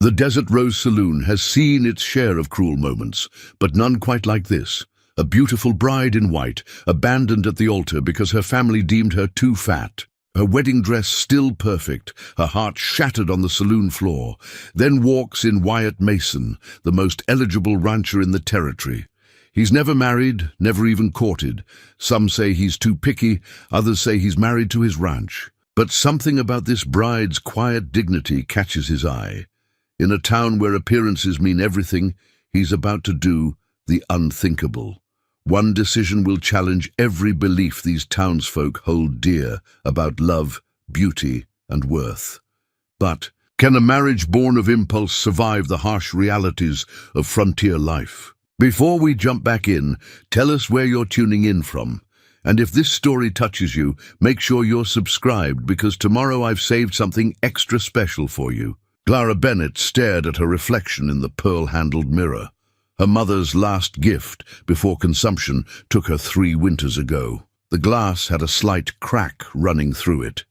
The Desert Rose Saloon has seen its share of cruel moments, but none quite like this. A beautiful bride in white, abandoned at the altar because her family deemed her too fat. Her wedding dress still perfect, her heart shattered on the saloon floor. Then walks in Wyatt Mason, the most eligible rancher in the territory. He's never married, never even courted. Some say he's too picky, others say he's married to his ranch. But something about this bride's quiet dignity catches his eye. In a town where appearances mean everything, he's about to do the unthinkable. One decision will challenge every belief these townsfolk hold dear about love, beauty, and worth. But can a marriage born of impulse survive the harsh realities of frontier life? Before we jump back in, tell us where you're tuning in from. And if this story touches you, make sure you're subscribed, because tomorrow I've saved something extra special for you. Clara Bennett stared at her reflection in the pearl-handled mirror. Her mother's last gift before consumption took her 3 winters ago. The glass had a slight crack running through it.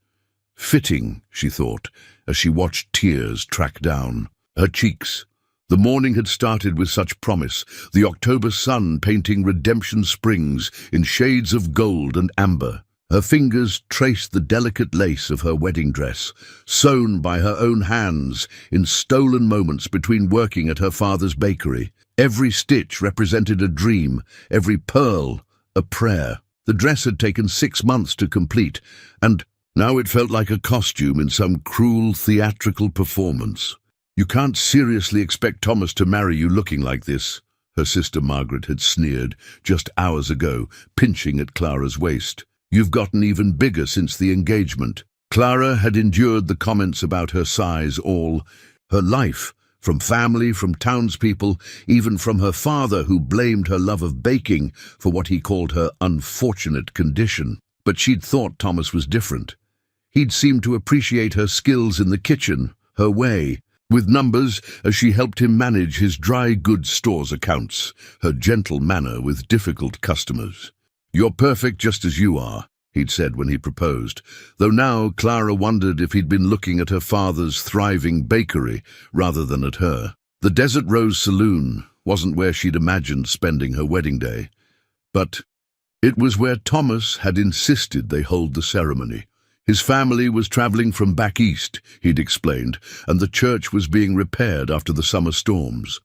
Fitting, she thought, as she watched tears track down her cheeks. The morning had started with such promise, the October sun painting redemption springs in shades of gold and amber. Her fingers traced the delicate lace of her wedding dress, sewn by her own hands in stolen moments between working at her father's bakery. Every stitch represented a dream, every pearl a prayer. The dress had taken 6 months to complete, and now it felt like a costume in some cruel theatrical performance. "You can't seriously expect Thomas to marry you looking like this," her sister Margaret had sneered just hours ago, pinching at Clara's waist. "You've gotten even bigger since the engagement." Clara had endured the comments about her size all her life, from family, from townspeople, even from her father, who blamed her love of baking for what he called her unfortunate condition. But she'd thought Thomas was different. He'd seemed to appreciate her skills in the kitchen, her way, with numbers, as she helped him manage his dry goods store's accounts, her gentle manner with difficult customers. "You're perfect just as you are," he'd said when he proposed, though now Clara wondered if he'd been looking at her father's thriving bakery rather than at her. The Desert Rose Saloon wasn't where she'd imagined spending her wedding day, but it was where Thomas had insisted they hold the ceremony. His family was traveling from back east, he'd explained, and the church was being repaired after the summer storms.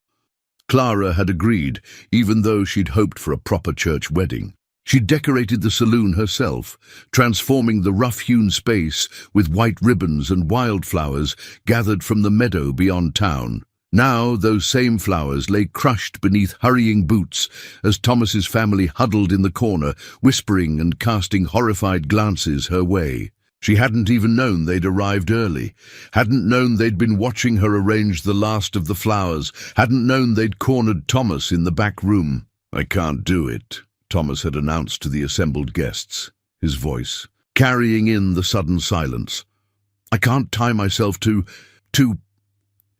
Clara had agreed, even though she'd hoped for a proper church wedding. She decorated the saloon herself, transforming the rough-hewn space with white ribbons and wildflowers gathered from the meadow beyond town. Now those same flowers lay crushed beneath hurrying boots as Thomas's family huddled in the corner, whispering and casting horrified glances her way. She hadn't even known they'd arrived early, hadn't known they'd been watching her arrange the last of the flowers, hadn't known they'd cornered Thomas in the back room. "I can't do it," Thomas had announced to the assembled guests, his voice carrying in the sudden silence. "I can't tie myself to...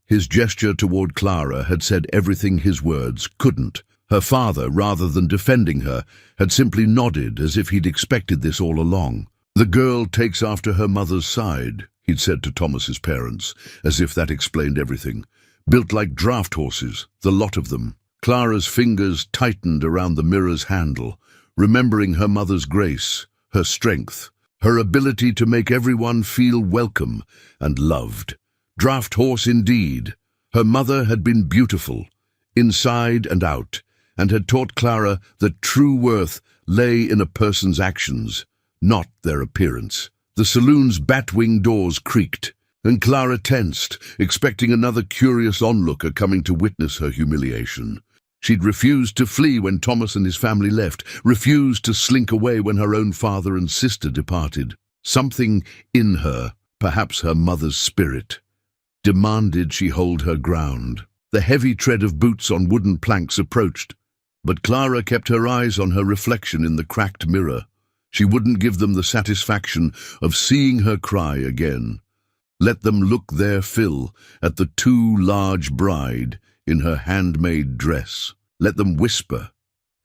His gesture toward Clara had said everything his words couldn't. Her father, rather than defending her, had simply nodded as if he'd expected this all along. "The girl takes after her mother's side," he'd said to Thomas's parents, as if that explained everything. "Built like draft horses, the lot of them." Clara's fingers tightened around the mirror's handle, remembering her mother's grace, her strength, her ability to make everyone feel welcome and loved. Draft horse indeed. Her mother had been beautiful, inside and out, and had taught Clara that true worth lay in a person's actions, not their appearance. The saloon's bat-wing doors creaked, and Clara tensed, expecting another curious onlooker coming to witness her humiliation. She'd refused to flee when Thomas and his family left, refused to slink away when her own father and sister departed. Something in her, perhaps her mother's spirit, demanded she hold her ground. The heavy tread of boots on wooden planks approached, but Clara kept her eyes on her reflection in the cracked mirror. She wouldn't give them the satisfaction of seeing her cry again. Let them look their fill at the too large bride in her handmade dress. Let them whisper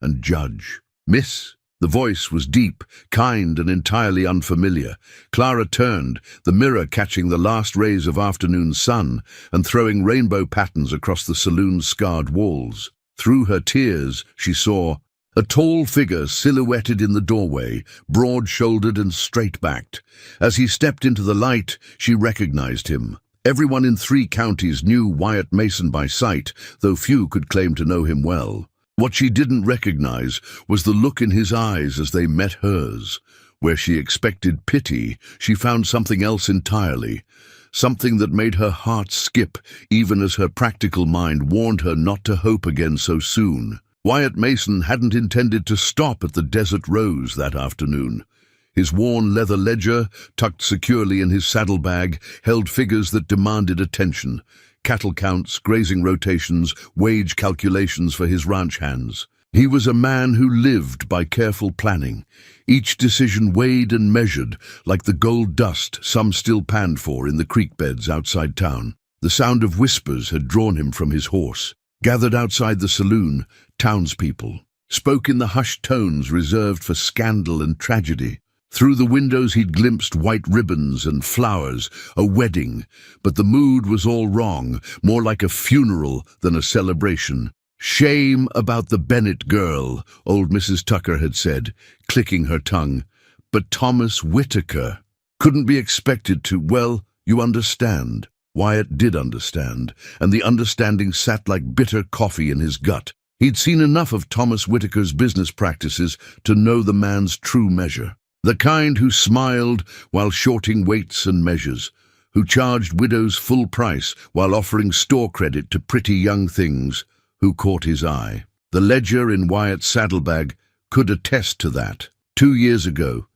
and judge. "Miss," The voice was deep, kind, and entirely unfamiliar. Clara turned, the mirror catching the last rays of afternoon sun and throwing rainbow patterns across the saloon's scarred walls. Through her tears, she saw a tall figure silhouetted in the doorway, broad-shouldered and straight-backed. As he stepped into the light, she recognized him. Everyone in 3 counties knew Wyatt Mason by sight, though few could claim to know him well. What she didn't recognize was the look in his eyes as they met hers. Where she expected pity, she found something else entirely. Something that made her heart skip, even as her practical mind warned her not to hope again so soon. Wyatt Mason hadn't intended to stop at the Desert Rose that afternoon. His worn leather ledger, tucked securely in his saddlebag, held figures that demanded attention. Cattle counts, grazing rotations, wage calculations for his ranch hands. He was a man who lived by careful planning, each decision weighed and measured like the gold dust some still panned for in the creek beds outside town. The sound of whispers had drawn him from his horse. Gathered outside the saloon, townspeople spoke in the hushed tones reserved for scandal and tragedy. Through the windows he'd glimpsed white ribbons and flowers, a wedding, but the mood was all wrong, more like a funeral than a celebration. "Shame about the Bennett girl," old Mrs. Tucker had said, clicking her tongue. But Thomas Whitaker couldn't be expected to, well, you understand. Wyatt did understand, and the understanding sat like bitter coffee in his gut. He'd seen enough of Thomas Whitaker's business practices to know the man's true measure. The kind who smiled while shorting weights and measures, who charged widows full price while offering store credit to pretty young things, who caught his eye. The ledger in Wyatt's saddlebag could attest to that. 2 years ago,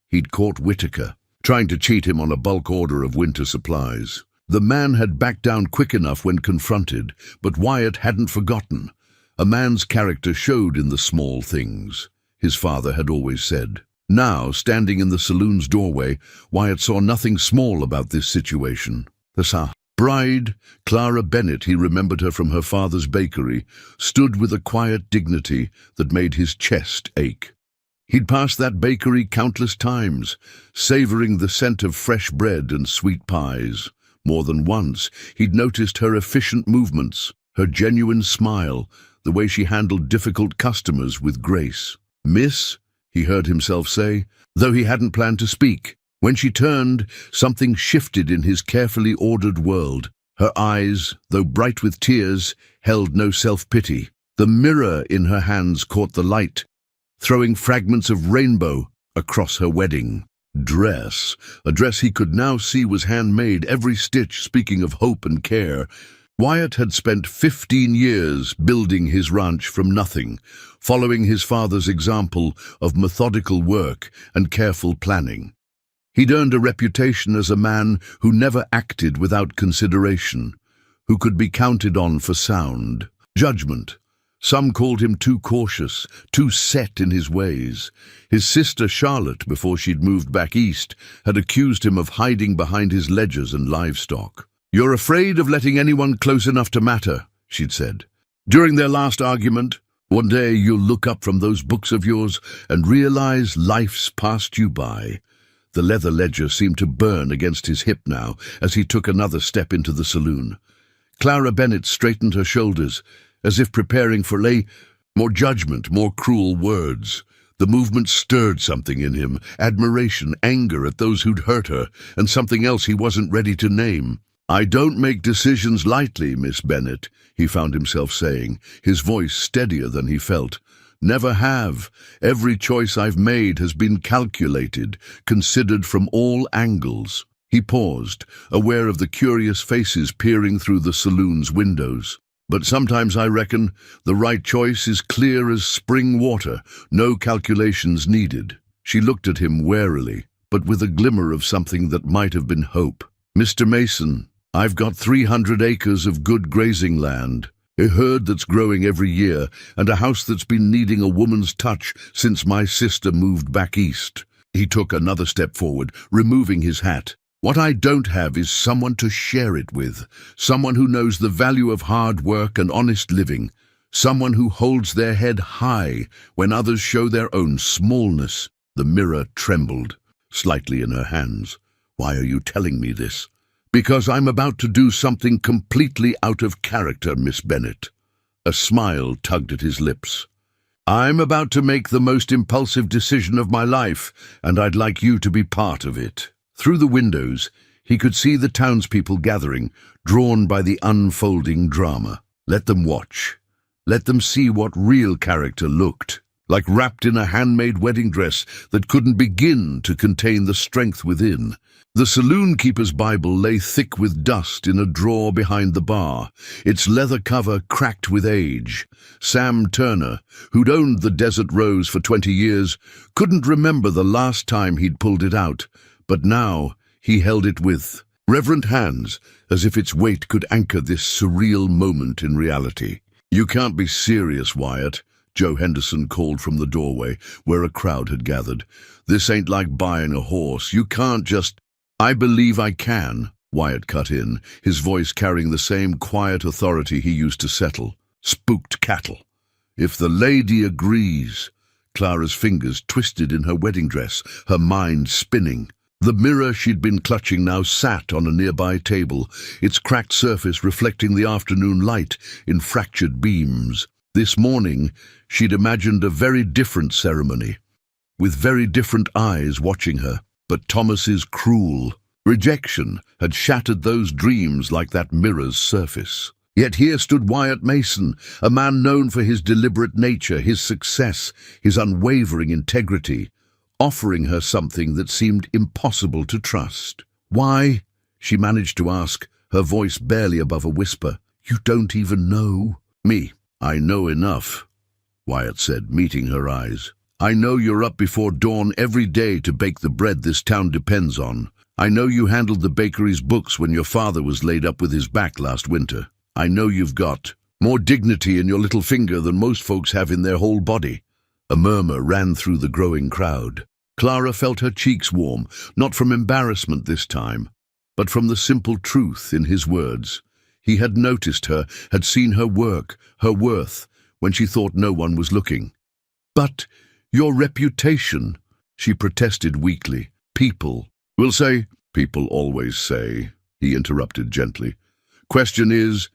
he'd caught Whitaker, trying to cheat him on a bulk order of winter supplies. The man had backed down quick enough when confronted, but Wyatt hadn't forgotten. A man's character showed in the small things, his father had always said. Now, standing in the saloon's doorway, Wyatt saw nothing small about this situation. The bride, Clara Bennett, he remembered her from her father's bakery, stood with a quiet dignity that made his chest ache. He'd passed that bakery countless times, savoring the scent of fresh bread and sweet pies. More than once, he'd noticed her efficient movements, her genuine smile, the way she handled difficult customers with grace. "Miss," he heard himself say, though he hadn't planned to speak. When she turned, something shifted in his carefully ordered world. Her eyes, though bright with tears, held no self-pity. The mirror in her hands caught the light, throwing fragments of rainbow across her wedding dress. A dress he could now see was handmade, every stitch speaking of hope and care. Wyatt had spent 15 years building his ranch from nothing, following his father's example of methodical work and careful planning. He'd earned a reputation as a man who never acted without consideration, who could be counted on for sound judgment. Some called him too cautious, too set in his ways. His sister Charlotte, before she'd moved back east, had accused him of hiding behind his ledgers and livestock. "You're afraid of letting anyone close enough to matter," she'd said. During their last argument, "One day you'll look up from those books of yours and realize life's passed you by." The leather ledger seemed to burn against his hip now as he took another step into the saloon. Clara Bennett straightened her shoulders, as if preparing for more judgment, more cruel words. The movement stirred something in him, admiration, anger at those who'd hurt her, and something else he wasn't ready to name. "I don't make decisions lightly, Miss Bennett," he found himself saying, his voice steadier than he felt. "Never have. Every choice I've made has been calculated, considered from all angles." He paused, aware of the curious faces peering through the saloon's windows. "But sometimes I reckon the right choice is clear as spring water, no calculations needed." She looked at him warily, but with a glimmer of something that might have been hope. "Mr. Mason, I've got 300 acres of good grazing land, a herd that's growing every year, and a house that's been needing a woman's touch since my sister moved back east." He took another step forward, removing his hat. "What I don't have is someone to share it with, someone who knows the value of hard work and honest living, Someone who holds their head high when others show their own smallness. The mirror trembled slightly in her hands. Why are you telling me this? Because I'm about to do something completely out of character, Miss Bennet. A smile tugged at his lips. I'm about to make the most impulsive decision of my life, and I'd like you to be part of it. Through the windows, he could see the townspeople gathering, drawn by the unfolding drama. Let them watch. Let them see what real character looked like, wrapped in a handmade wedding dress that couldn't begin to contain the strength within. The saloon keeper's Bible lay thick with dust in a drawer behind the bar, its leather cover cracked with age. Sam Turner, who'd owned the Desert Rose for 20 years, couldn't remember the last time he'd pulled it out, but now he held it with reverent hands, as if its weight could anchor this surreal moment in reality. "You can't be serious, Wyatt," Joe Henderson called from the doorway, where a crowd had gathered. "This ain't like buying a horse. You can't just—" "I believe I can," Wyatt cut in, his voice carrying the same quiet authority he used to settle. "Spooked cattle. If the lady agrees." Clara's fingers twisted in her wedding dress, her mind spinning. The mirror she'd been clutching now sat on a nearby table, its cracked surface reflecting the afternoon light in fractured beams. This morning, she'd imagined a very different ceremony, with very different eyes watching her. But Thomas's cruel rejection had shattered those dreams like that mirror's surface. Yet here stood Wyatt Mason, a man known for his deliberate nature, his success, his unwavering integrity, offering her something that seemed impossible to trust. "Why?" she managed to ask, her voice barely above a whisper. "You don't even know." "Me, I know enough," Wyatt said, meeting her eyes. "I know you're up before dawn every day to bake the bread this town depends on. I know you handled the bakery's books when your father was laid up with his back last winter. I know you've got more dignity in your little finger than most folks have in their whole body." A murmur ran through the growing crowd. Clara felt her cheeks warm, not from embarrassment this time, but from the simple truth in his words. He had noticed her, had seen her work, her worth, when she thought no one was looking. "But your reputation," she protested weakly. "People will say—" "People always say," he interrupted gently. "Question is,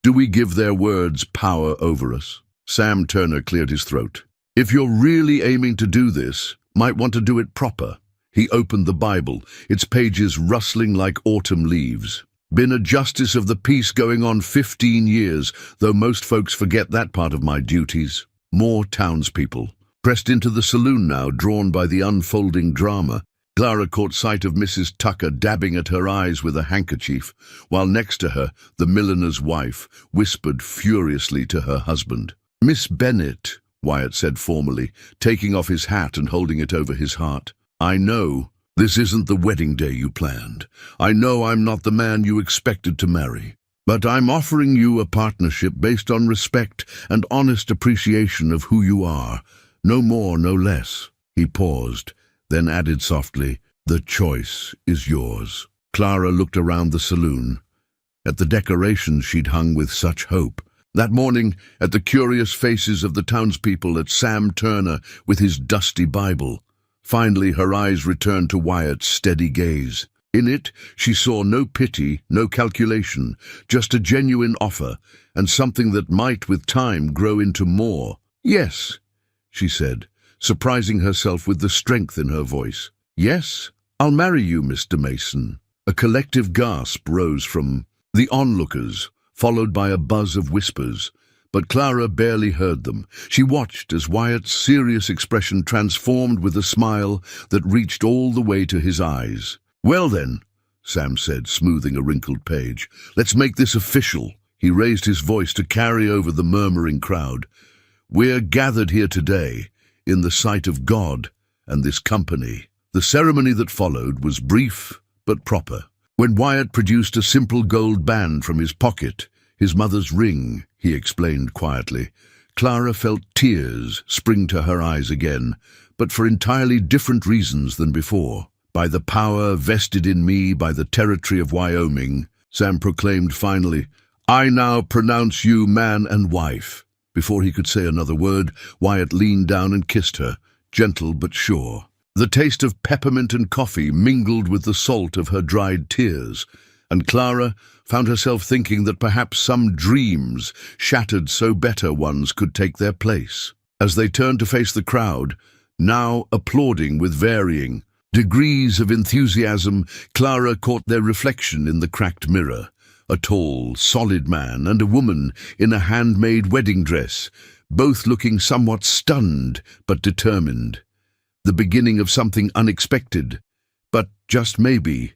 do we give their words power over us?" Sam Turner cleared his throat. "If you're really aiming to do this, might want to do it proper." He opened the Bible, its pages rustling like autumn leaves. "Been a justice of the peace going on 15 years, though most folks forget that part of my duties." More townspeople pressed into the saloon now, drawn by the unfolding drama. Clara caught sight of Mrs. Tucker dabbing at her eyes with a handkerchief, while next to her, the milliner's wife whispered furiously to her husband. "Miss Bennet," Wyatt said formally, taking off his hat and holding it over his heart. "I know this isn't the wedding day you planned. I know I'm not the man you expected to marry. But I'm offering you a partnership based on respect and honest appreciation of who you are. No more, no less." He paused, then added softly, "The choice is yours." Clara looked around the saloon, at the decorations she'd hung with such hope. That morning, at the curious faces of the townspeople, at Sam Turner with his dusty Bible. Finally, her eyes returned to Wyatt's steady gaze. In it, she saw no pity, no calculation, just a genuine offer, and something that might, with time, grow into more. "Yes," she said, surprising herself with the strength in her voice. "Yes, I'll marry you, Mr. Mason." A collective gasp rose from the onlookers, followed by a buzz of whispers, but Clara barely heard them. She watched as Wyatt's serious expression transformed with a smile that reached all the way to his eyes. "Well then," Sam said, smoothing a wrinkled page, "let's make this official." He raised his voice to carry over the murmuring crowd. "We're gathered here today, in the sight of God and this company." The ceremony that followed was brief but proper. When Wyatt produced a simple gold band from his pocket, his mother's ring, he explained quietly, Clara felt tears spring to her eyes again, but for entirely different reasons than before. "By the power vested in me by the territory of Wyoming," Sam proclaimed finally, "I now pronounce you man and wife." Before he could say another word, Wyatt leaned down and kissed her, gentle but sure. The taste of peppermint and coffee mingled with the salt of her dried tears, and Clara found herself thinking that perhaps some dreams, shattered so better ones, could take their place. As they turned to face the crowd, now applauding with varying degrees of enthusiasm, Clara caught their reflection in the cracked mirror. A tall, solid man and a woman in a handmade wedding dress, both looking somewhat stunned but determined. The beginning of something unexpected, but just maybe,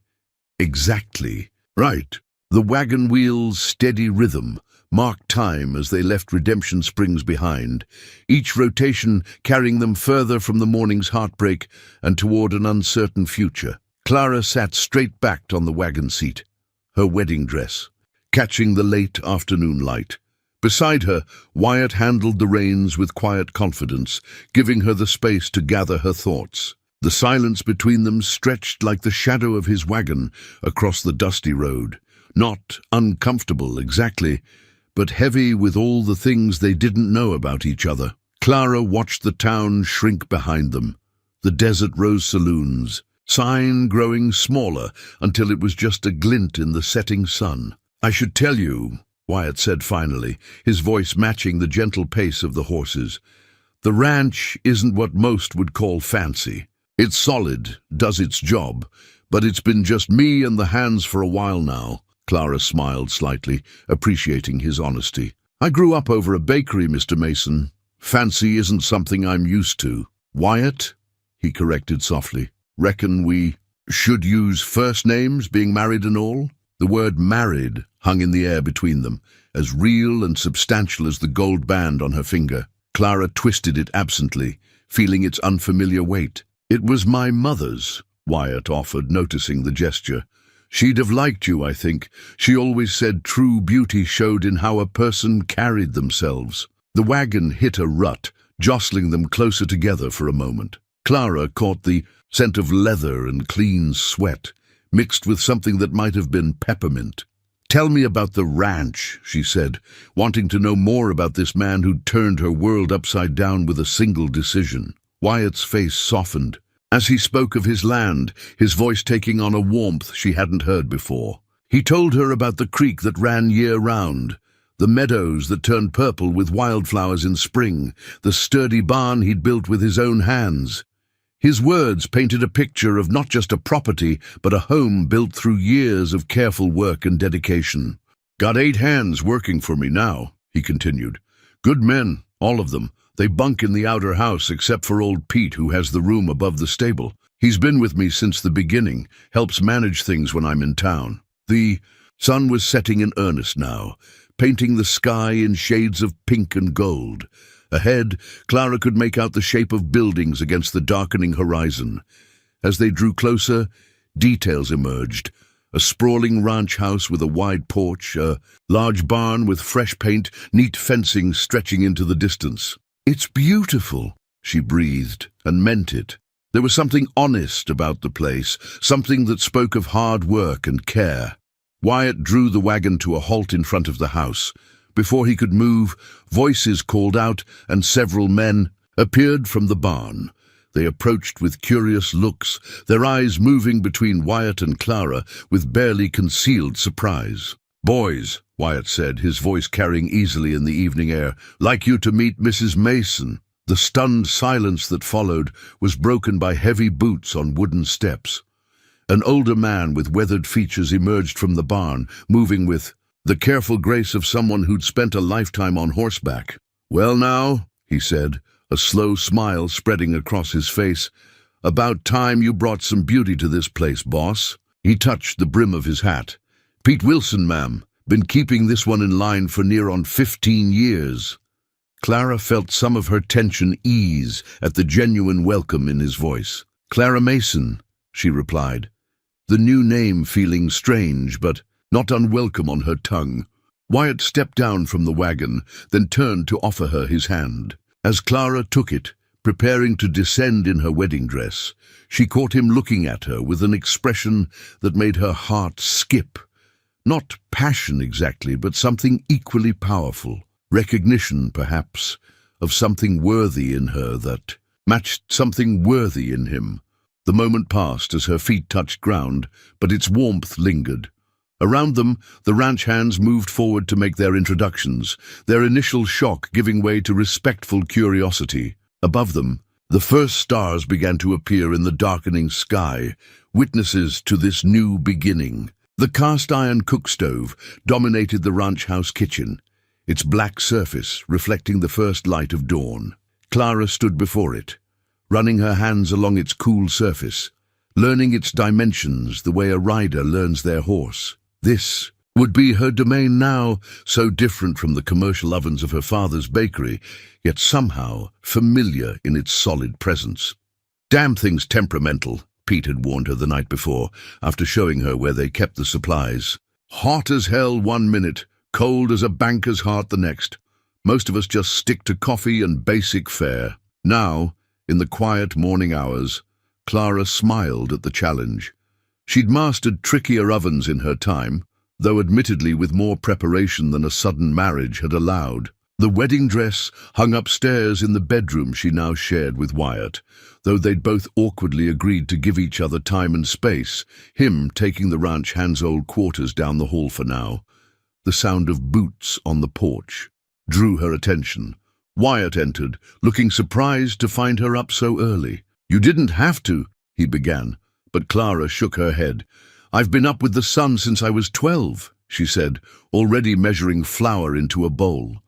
exactly right. The wagon wheel's steady rhythm marked time as they left Redemption Springs behind, each rotation carrying them further from the morning's heartbreak and toward an uncertain future. Clara sat straight-backed on the wagon seat, her wedding dress catching the late afternoon light. Beside her, Wyatt handled the reins with quiet confidence, giving her the space to gather her thoughts. The silence between them stretched like the shadow of his wagon across the dusty road. Not uncomfortable exactly, but heavy with all the things they didn't know about each other. Clara watched the town shrink behind them, the Desert Rose saloons, sign growing smaller until it was just a glint in the setting sun. "I should tell you," Wyatt said finally, his voice matching the gentle pace of the horses. "The ranch isn't what most would call fancy. It's solid, does its job, but it's been just me and the hands for a while now." Clara smiled slightly, appreciating his honesty. "I grew up over a bakery, Mr. Mason. Fancy isn't something I'm used to." "Wyatt," he corrected softly. "Reckon we should use first names, being married and all?" The word married hung in the air between them, as real and substantial as the gold band on her finger. Clara twisted it absently, feeling its unfamiliar weight. "It was my mother's," Wyatt offered, noticing the gesture. "She'd have liked you, I think. She always said true beauty showed in how a person carried themselves." The wagon hit a rut, jostling them closer together for a moment. Clara caught the scent of leather and clean sweat, mixed with something that might have been peppermint. "Tell me about the ranch," she said, wanting to know more about this man who'd turned her world upside down with a single decision. Wyatt's face softened. As he spoke of his land, his voice taking on a warmth she hadn't heard before. He told her about the creek that ran year-round, the meadows that turned purple with wildflowers in spring, the sturdy barn he'd built with his own hands. His words painted a picture of not just a property, but a home built through years of careful work and dedication. "Got 8 hands working for me now," he continued. "Good men, all of them. They bunk in the outer house except for old Pete, who has the room above the stable. He's been with me since the beginning, helps manage things when I'm in town." The sun was setting in earnest now, painting the sky in shades of pink and gold. Ahead, Clara could make out the shape of buildings against the darkening horizon. As they drew closer, details emerged. A sprawling ranch house with a wide porch, a large barn with fresh paint, neat fencing stretching into the distance. "It's beautiful," she breathed, and meant it. There was something honest about the place, something that spoke of hard work and care. Wyatt drew the wagon to a halt in front of the house. Before he could move, voices called out, and several men appeared from the barn. They approached with curious looks, their eyes moving between Wyatt and Clara with barely concealed surprise. "Boys," Wyatt said, his voice carrying easily in the evening air, "like you to meet Mrs. Mason." The stunned silence that followed was broken by heavy boots on wooden steps. An older man with weathered features emerged from the barn, moving with the careful grace of someone who'd spent a lifetime on horseback. "Well now," he said, a slow smile spreading across his face, "about time you brought some beauty to this place, boss." He touched the brim of his hat. "Pete Wilson, ma'am. Been keeping this one in line for near on 15 years. Clara felt some of her tension ease at the genuine welcome in his voice. "Clara Mason," she replied, the new name feeling strange but not unwelcome on her tongue. Wyatt stepped down from the wagon, then turned to offer her his hand. As Clara took it, preparing to descend in her wedding dress, she caught him looking at her with an expression that made her heart skip. Not passion exactly, but something equally powerful. Recognition, perhaps, of something worthy in her that matched something worthy in him. The moment passed as her feet touched ground, but its warmth lingered. Around them, the ranch hands moved forward to make their introductions, their initial shock giving way to respectful curiosity. Above them, the first stars began to appear in the darkening sky, witnesses to this new beginning. The cast-iron cook stove dominated the ranch house kitchen, its black surface reflecting the first light of dawn. Clara stood before it, running her hands along its cool surface, learning its dimensions the way a rider learns their horse. This would be her domain now, so different from the commercial ovens of her father's bakery, yet somehow familiar in its solid presence. "Damn thing's temperamental," Pete had warned her the night before, after showing her where they kept the supplies. "Hot as hell one minute, cold as a banker's heart the next. Most of us just stick to coffee and basic fare." Now, in the quiet morning hours, Clara smiled at the challenge. She'd mastered trickier ovens in her time, though admittedly with more preparation than a sudden marriage had allowed. The wedding dress hung upstairs in the bedroom she now shared with Wyatt, though they'd both awkwardly agreed to give each other time and space, him taking the ranch hand's old quarters down the hall for now. The sound of boots on the porch drew her attention. Wyatt entered, looking surprised to find her up so early. "You didn't have to," he began, but Clara shook her head. "I've been up with the sun since I was 12, she said, already measuring flour into a bowl.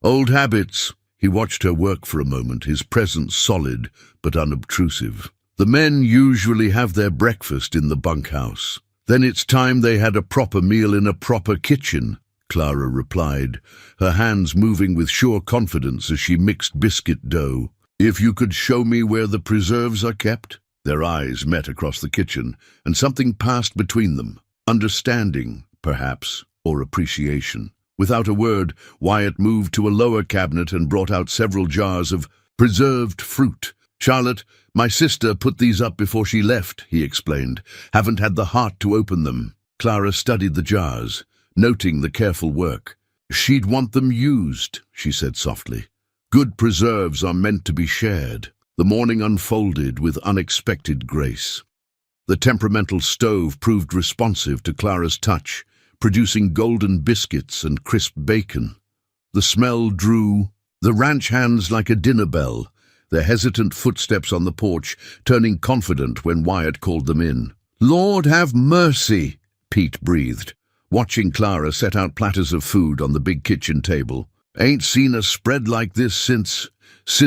"Old habits." He watched her work for a moment, his presence solid but unobtrusive. "The men usually have their breakfast in the bunkhouse. Then it's time they had a proper meal in a proper kitchen," Clara replied, her hands moving with sure confidence as she mixed biscuit dough. "If you could show me where the preserves are kept?" Their eyes met across the kitchen, and something passed between them. Understanding, perhaps, or appreciation. Without a word, Wyatt moved to a lower cabinet and brought out several jars of preserved fruit. "Charlotte, my sister put these up before she left," he explained. "Haven't had the heart to open them." Clara studied the jars, noting the careful work. "She'd want them used," she said softly. "Good preserves are meant to be shared." The morning unfolded with unexpected grace. The temperamental stove proved responsive to Clara's touch, producing golden biscuits and crisp bacon. The smell drew the ranch hands like a dinner bell, their hesitant footsteps on the porch turning confident when Wyatt called them in. "Lord have mercy," Pete breathed, watching Clara set out platters of food on the big kitchen table. "Ain't seen a spread like this since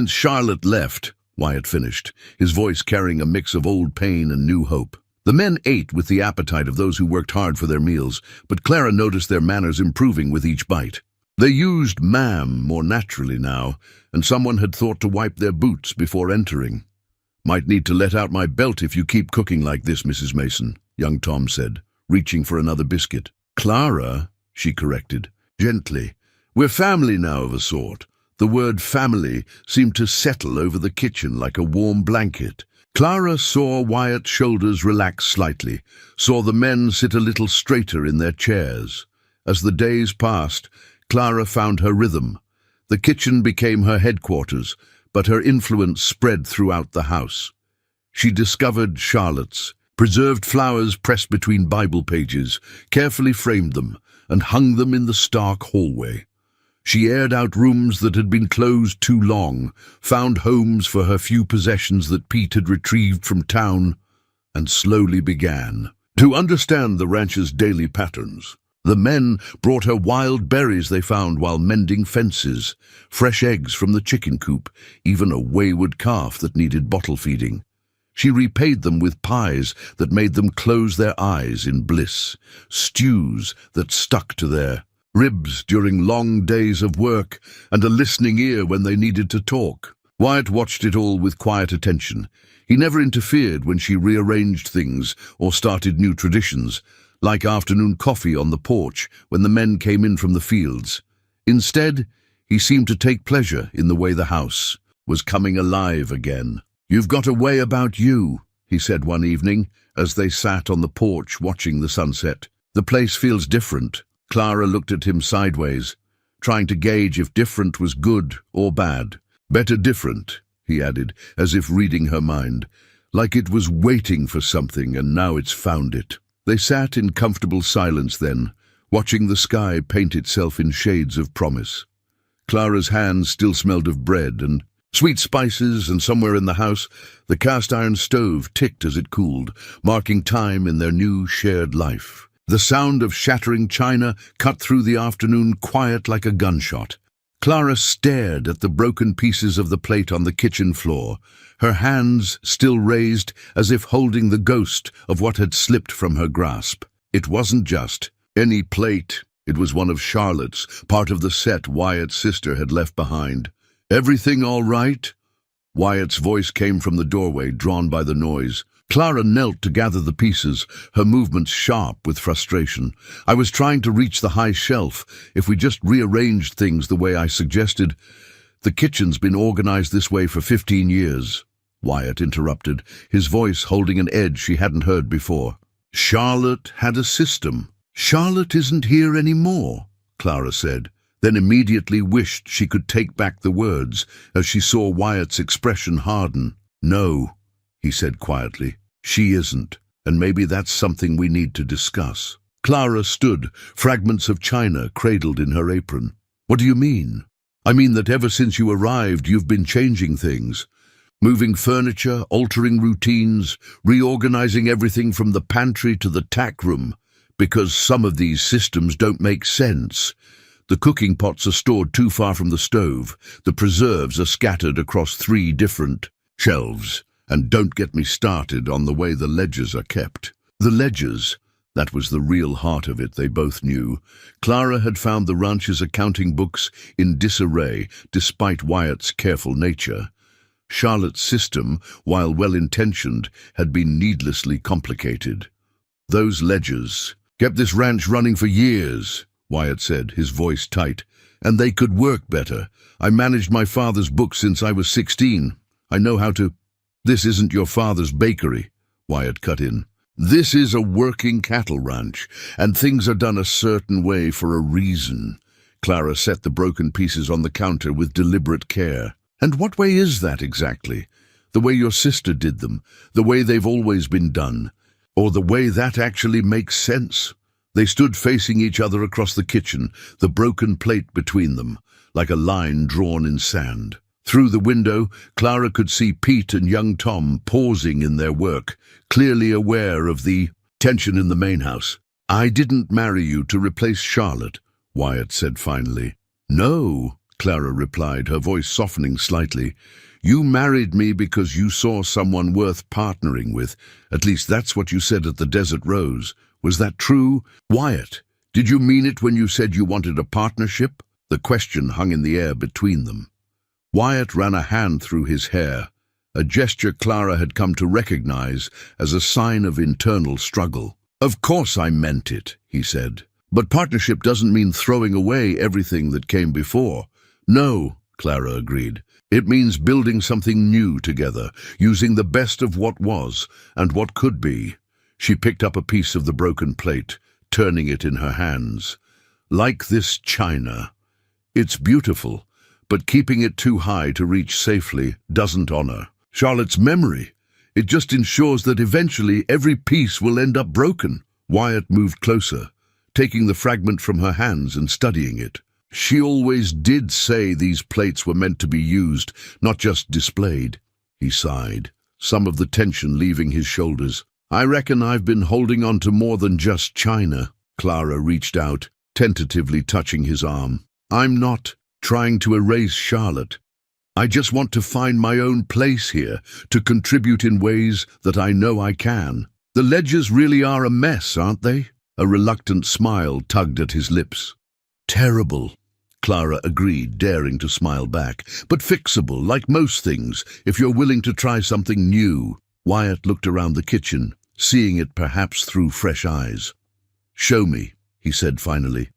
Charlotte left," Wyatt finished, his voice carrying a mix of old pain and new hope. The men ate with the appetite of those who worked hard for their meals, but Clara noticed their manners improving with each bite. They used "ma'am" more naturally now, and someone had thought to wipe their boots before entering. "Might need to let out my belt if you keep cooking like this, Mrs. Mason," young Tom said, reaching for another biscuit. "Clara," she corrected, gently. "We're family now of a sort." The word family seemed to settle over the kitchen like a warm blanket. Clara saw Wyatt's shoulders relax slightly, saw the men sit a little straighter in their chairs. As the days passed, Clara found her rhythm. The kitchen became her headquarters, but her influence spread throughout the house. She discovered Charlotte's, preserved flowers pressed between Bible pages, carefully framed them, and hung them in the stark hallway. She aired out rooms that had been closed too long, found homes for her few possessions that Pete had retrieved from town, and slowly began to understand the ranch's daily patterns. The men brought her wild berries they found while mending fences, fresh eggs from the chicken coop, even a wayward calf that needed bottle feeding. She repaid them with pies that made them close their eyes in bliss, stews that stuck to their ribs during long days of work, and a listening ear when they needed to talk. Wyatt watched it all with quiet attention. He never interfered when she rearranged things or started new traditions, like afternoon coffee on the porch when the men came in from the fields. Instead, he seemed to take pleasure in the way the house was coming alive again. "You've got a way about you," he said one evening, as they sat on the porch watching the sunset. "The place feels different." Clara looked at him sideways, trying to gauge if different was good or bad. Better different, he added, as if reading her mind. Like it was waiting for something and now it's found it. They sat in comfortable silence then, watching the sky paint itself in shades of promise. Clara's hands still smelled of bread and sweet spices, and somewhere in the house, the cast-iron stove ticked as it cooled, marking time in their new shared life. The sound of shattering china cut through the afternoon quiet like a gunshot. Clara stared at the broken pieces of the plate on the kitchen floor, her hands still raised as if holding the ghost of what had slipped from her grasp. It wasn't just any plate. It was one of Charlotte's, part of the set Wyatt's sister had left behind. "Everything all right?" Wyatt's voice came from the doorway, drawn by the noise. Clara knelt to gather the pieces, her movements sharp with frustration. "I was trying to reach the high shelf. If we just rearranged things the way I suggested." "The kitchen's been organized this way for 15 years, Wyatt interrupted, his voice holding an edge she hadn't heard before. "Charlotte had a system." "Charlotte isn't here anymore," Clara said, then immediately wished she could take back the words as she saw Wyatt's expression harden. "No," he said quietly, "she isn't, and maybe that's something we need to discuss." Clara stood, fragments of china cradled in her apron. "What do you mean?" "I mean that ever since you arrived, you've been changing things. Moving furniture, altering routines, reorganizing everything from the pantry to the tack room, because some of these systems don't make sense. The cooking pots are stored too far from the stove, the preserves are scattered across 3 different shelves, and don't get me started on the way the ledgers are kept." The ledgers, that was the real heart of it, they both knew. Clara had found the ranch's accounting books in disarray, despite Wyatt's careful nature. Charlotte's system, while well-intentioned, had been needlessly complicated. "Those ledgers kept this ranch running for years," Wyatt said, his voice tight, "and they could work better. I managed my father's books since I was 16. I know how to—" "This isn't your father's bakery," Wyatt cut in. "This is a working cattle ranch, and things are done a certain way for a reason." Clara set the broken pieces on the counter with deliberate care. "And what way is that exactly? The way your sister did them, the way they've always been done, or the way that actually makes sense?" They stood facing each other across the kitchen, the broken plate between them, like a line drawn in sand. Through the window, Clara could see Pete and young Tom pausing in their work, clearly aware of the tension in the main house. "I didn't marry you to replace Charlotte," Wyatt said finally. "No," Clara replied, her voice softening slightly. "You married me because you saw someone worth partnering with. At least that's what you said at the Desert Rose. Was that true? Wyatt, did you mean it when you said you wanted a partnership?" The question hung in the air between them. Wyatt ran a hand through his hair, a gesture Clara had come to recognize as a sign of internal struggle. "Of course I meant it," he said. "But partnership doesn't mean throwing away everything that came before." "No," Clara agreed. "It means building something new together, using the best of what was and what could be." She picked up a piece of the broken plate, turning it in her hands. "Like this china. It's beautiful, but keeping it too high to reach safely doesn't honor Charlotte's memory. It just ensures that eventually every piece will end up broken." Wyatt moved closer, taking the fragment from her hands and studying it. "She always did say these plates were meant to be used, not just displayed." He sighed, some of the tension leaving his shoulders. "I reckon I've been holding on to more than just china." Clara reached out, tentatively touching his arm. "I'm not trying to erase Charlotte. I just want to find my own place here, to contribute in ways that I know I can." "The ledgers really are a mess, aren't they?" A reluctant smile tugged at his lips. "Terrible," Clara agreed, daring to smile back. "But fixable, like most things, if you're willing to try something new." Wyatt looked around the kitchen, seeing it perhaps through fresh eyes. "Show me," he said finally.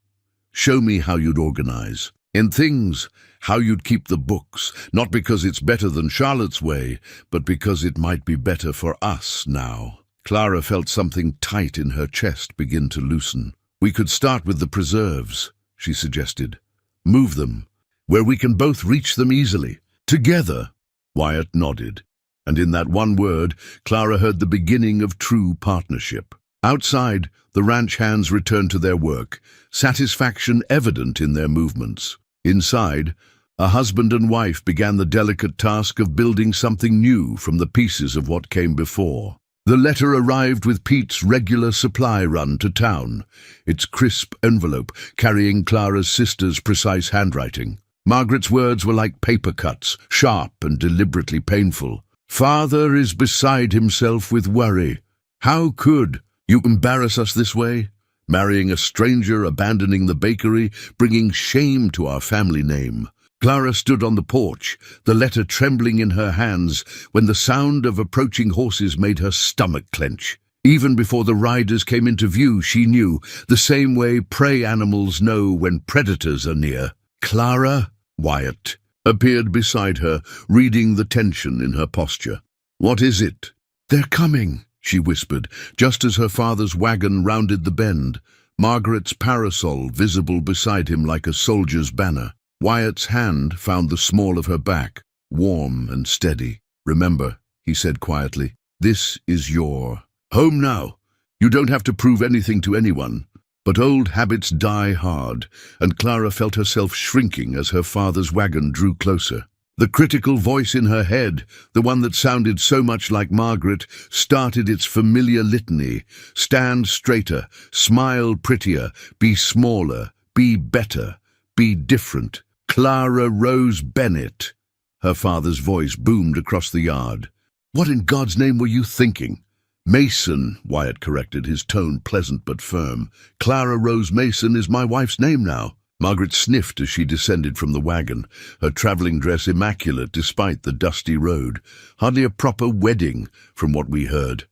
"Show me how you'd organize. In things, how you'd keep the books, not because it's better than Charlotte's way, but because it might be better for us now." Clara felt something tight in her chest begin to loosen. "We could start with the preserves," she suggested. Move them, where we can both reach them easily. Together. Wyatt nodded, and in that one word, Clara heard the beginning of true partnership. Outside, the ranch hands returned to their work, satisfaction evident in their movements. Inside, a husband and wife began the delicate task of building something new from the pieces of what came before. The letter arrived with Pete's regular supply run to town, its crisp envelope carrying Clara's sister's precise handwriting. Margaret's words were like paper cuts, sharp and deliberately painful. "Father is beside himself with worry. How could you embarrass us this way? Marrying a stranger, abandoning the bakery, bringing shame to our family name." Clara stood on the porch, the letter trembling in her hands, when the sound of approaching horses made her stomach clench. Even before the riders came into view, she knew, the same way prey animals know when predators are near. "Clara?" Wyatt appeared beside her, reading the tension in her posture. "What is it?" "They're coming," she whispered, just as her father's wagon rounded the bend, Margaret's parasol visible beside him like a soldier's banner. Wyatt's hand found the small of her back, warm and steady. "Remember," he said quietly, "this is your home now. You don't have to prove anything to anyone." But old habits die hard, and Clara felt herself shrinking as her father's wagon drew closer. The critical voice in her head, the one that sounded so much like Margaret, started its familiar litany. Stand straighter, smile prettier, be smaller, be better, be different. Clara Rose Bennett. Her father's voice boomed across the yard. "What in God's name were you thinking?" "Mason," Wyatt corrected, his tone pleasant but firm. "Clara Rose Mason is my wife's name now." Margaret sniffed as she descended from the wagon, her travelling dress immaculate despite the dusty road. Hardly a proper wedding, from what we heard.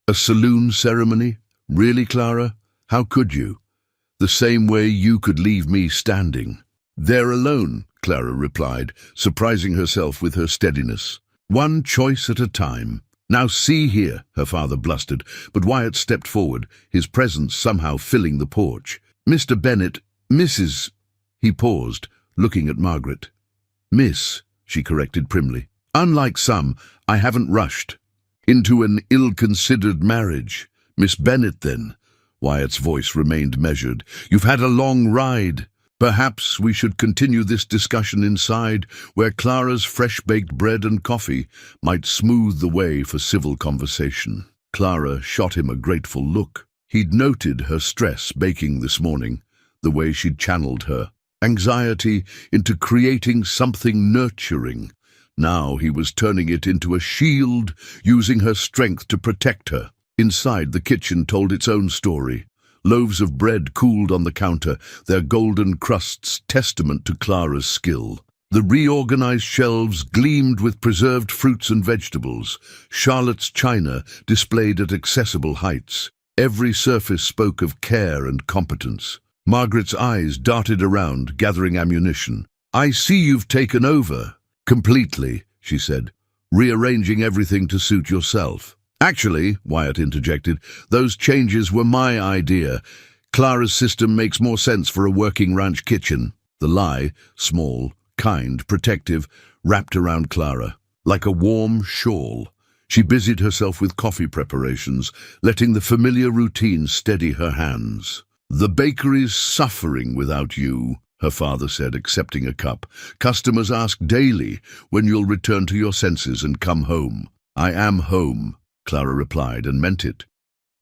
"A saloon ceremony? Really, Clara? How could you? The same way you could leave me standing." "They're alone," Clara replied, surprising herself with her steadiness. "One choice at a time." "Now see here," her father blustered, but Wyatt stepped forward, his presence somehow filling the porch. "Mr. Bennett, Mrs." He paused, looking at Margaret. "Miss," she corrected primly. "Unlike some, I haven't rushed into an ill-considered marriage." "Miss Bennett, then." Wyatt's voice remained measured. "You've had a long ride. Perhaps we should continue this discussion inside, where Clara's fresh-baked bread and coffee might smooth the way for civil conversation." Clara shot him a grateful look. He'd noted her stress baking this morning, the way she'd channeled her anxiety into creating something nurturing. Now he was turning it into a shield, using her strength to protect her. Inside, the kitchen told its own story. Loaves of bread cooled on the counter, their golden crusts testament to Clara's skill. The reorganized shelves gleamed with preserved fruits and vegetables, Charlotte's china displayed at accessible heights. Every surface spoke of care and competence. Margaret's eyes darted around, gathering ammunition. "I see you've taken over." "Completely," she said, "rearranging everything to suit yourself." "Actually," Wyatt interjected, "those changes were my idea. Clara's system makes more sense for a working ranch kitchen." The lie, small, kind, protective, wrapped around Clara. Like a warm shawl, she busied herself with coffee preparations, letting the familiar routine steady her hands. "The bakery's suffering without you," her father said, accepting a cup. "Customers ask daily when you'll return to your senses and come home." "I am home," Clara replied, and meant it.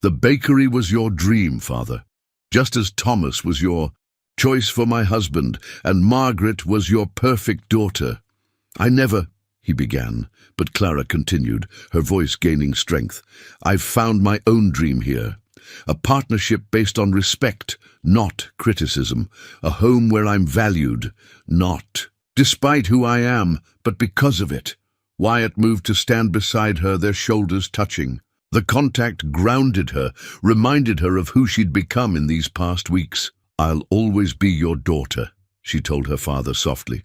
"The bakery was your dream, Father, just as Thomas was your choice for my husband, and Margaret was your perfect daughter. I never—" he began, but Clara continued, her voice gaining strength. "I've found my own dream here. A partnership based on respect, not criticism. A home where I'm valued, not despite who I am, but because of it." Wyatt moved to stand beside her, their shoulders touching. The contact grounded her, reminded her of who she'd become in these past weeks. "I'll always be your daughter," she told her father softly.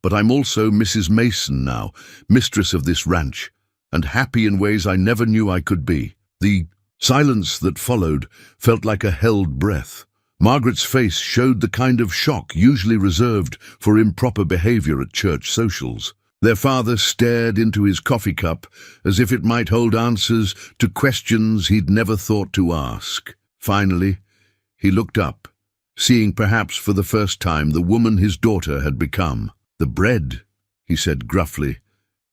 "But I'm also Mrs. Mason now, mistress of this ranch, and happy in ways I never knew I could be." The silence that followed felt like a held breath. Margaret's face showed the kind of shock usually reserved for improper behavior at church socials. Their father stared into his coffee cup as if it might hold answers to questions he'd never thought to ask. Finally, he looked up, seeing perhaps for the first time the woman his daughter had become. "The bread," he said gruffly,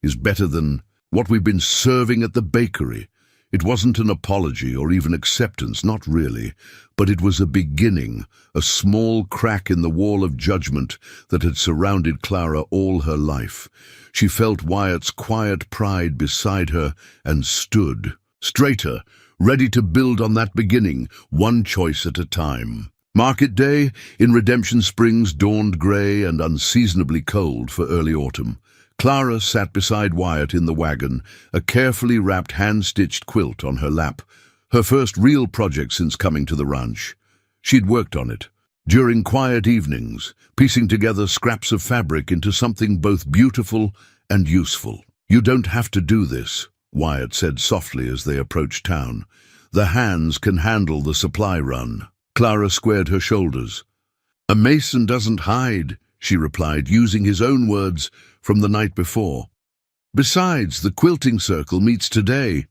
"is better than what we've been serving at the bakery." It wasn't an apology or even acceptance, not really, but it was a beginning, a small crack in the wall of judgment that had surrounded Clara all her life. She felt Wyatt's quiet pride beside her and stood, straighter, ready to build on that beginning, one choice at a time. Market day in Redemption Springs dawned grey and unseasonably cold for early autumn. Clara sat beside Wyatt in the wagon, a carefully wrapped hand-stitched quilt on her lap, her first real project since coming to the ranch. She'd worked on it, during quiet evenings, piecing together scraps of fabric into something both beautiful and useful. "You don't have to do this," Wyatt said softly as they approached town. "The hands can handle the supply run." Clara squared her shoulders. "A mason doesn't hide," she replied, using his own words from the night before. "Besides, the quilting circle meets today.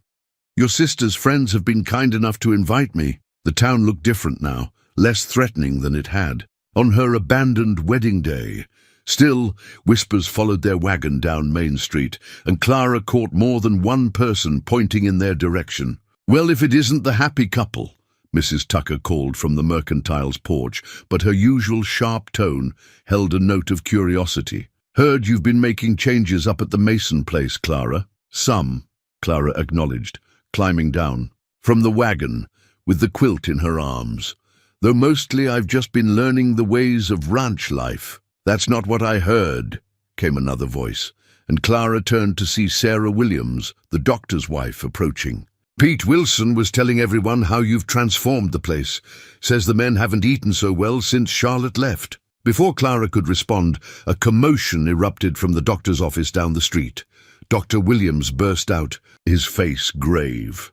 Your sister's friends have been kind enough to invite me." The town looked different now, less threatening than it had on her abandoned wedding day. Still, whispers followed their wagon down Main Street, and Clara caught more than one person pointing in their direction. "Well, if it isn't the happy couple," Mrs. Tucker called from the mercantile's porch, but her usual sharp tone held a note of curiosity. "Heard you've been making changes up at the Mason place, Clara." "Some," Clara acknowledged, climbing down from the wagon with the quilt in her arms. "Though mostly I've just been learning the ways of ranch life." "That's not what I heard," came another voice, and Clara turned to see Sarah Williams, the doctor's wife, approaching. "Pete Wilson was telling everyone how you've transformed the place. Says the men haven't eaten so well since Charlotte left." Before Clara could respond, a commotion erupted from the doctor's office down the street. Dr. Williams burst out, his face grave.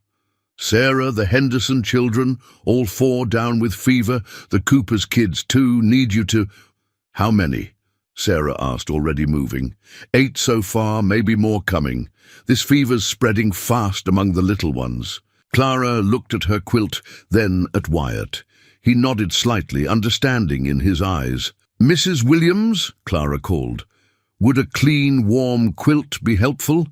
"Sarah, the Henderson children, all 4 down with fever. The Cooper's kids too, need you to—" "How many?" Sarah asked, already moving. 8 so far, maybe more coming. This fever's spreading fast among the little ones." Clara looked at her quilt, then at Wyatt. He nodded slightly, understanding in his eyes. "Mrs. Williams," Clara called, "would a clean, warm quilt be helpful?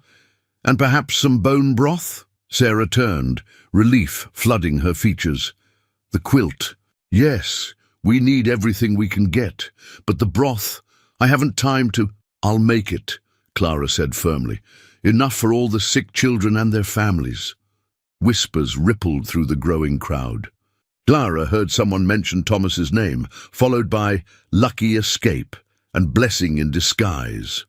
And perhaps some bone broth?" Sarah turned, relief flooding her features. "The quilt. Yes, we need everything we can get. But the broth, I haven't time to—" "I'll make it," Clara said firmly. "Enough for all the sick children and their families." Whispers rippled through the growing crowd. Clara heard someone mention Thomas's name, followed by "Lucky Escape" and "Blessing in Disguise."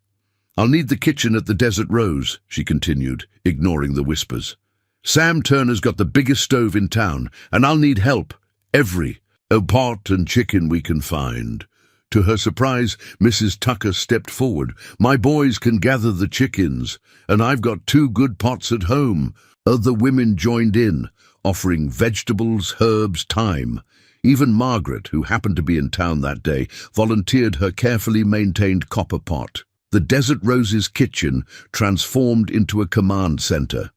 "I'll need the kitchen at the Desert Rose," she continued, ignoring the whispers. "Sam Turner's got the biggest stove in town, and I'll need help. Every pot and chicken we can find." To her surprise, Mrs. Tucker stepped forward. "My boys can gather the chickens, and I've got 2 good pots at home." Other women joined in, offering vegetables, herbs, thyme. Even Margaret, who happened to be in town that day, volunteered her carefully maintained copper pot. The Desert Rose's kitchen transformed into a command center.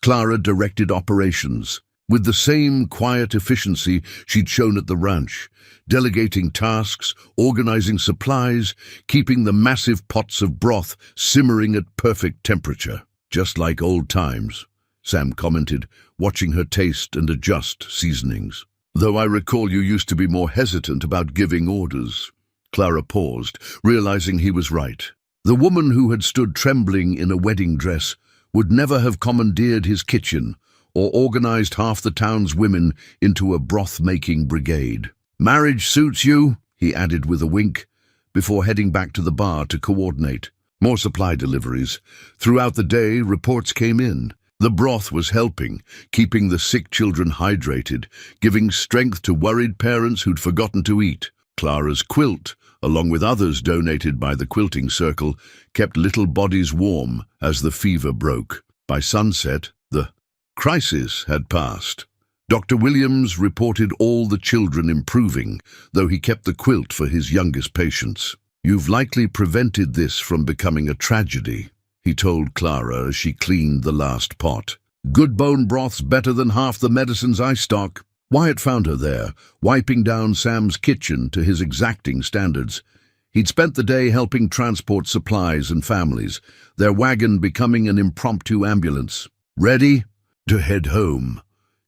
Clara directed operations, with the same quiet efficiency she'd shown at the ranch, delegating tasks, organizing supplies, keeping the massive pots of broth simmering at perfect temperature. "Just like old times," Sam commented, watching her taste and adjust seasonings. "Though I recall you used to be more hesitant about giving orders." Clara paused, realizing he was right. The woman who had stood trembling in a wedding dress would never have commandeered his kitchen or organized half the town's women into a broth-making brigade. "Marriage suits you," he added with a wink, before heading back to the bar to coordinate. More supply deliveries. Throughout the day, reports came in. The broth was helping, keeping the sick children hydrated, giving strength to worried parents who'd forgotten to eat. Clara's quilt, along with others donated by the quilting circle, kept little bodies warm as the fever broke. By sunset, the crisis had passed. Dr. Williams reported all the children improving, though he kept the quilt for his youngest patients. "You've likely prevented this from becoming a tragedy," he told Clara as she cleaned the last pot. "Good bone broth's better than half the medicines I stock." Wyatt found her there, wiping down Sam's kitchen to his exacting standards. He'd spent the day helping transport supplies and families, their wagon becoming an impromptu ambulance. "Ready to head home?"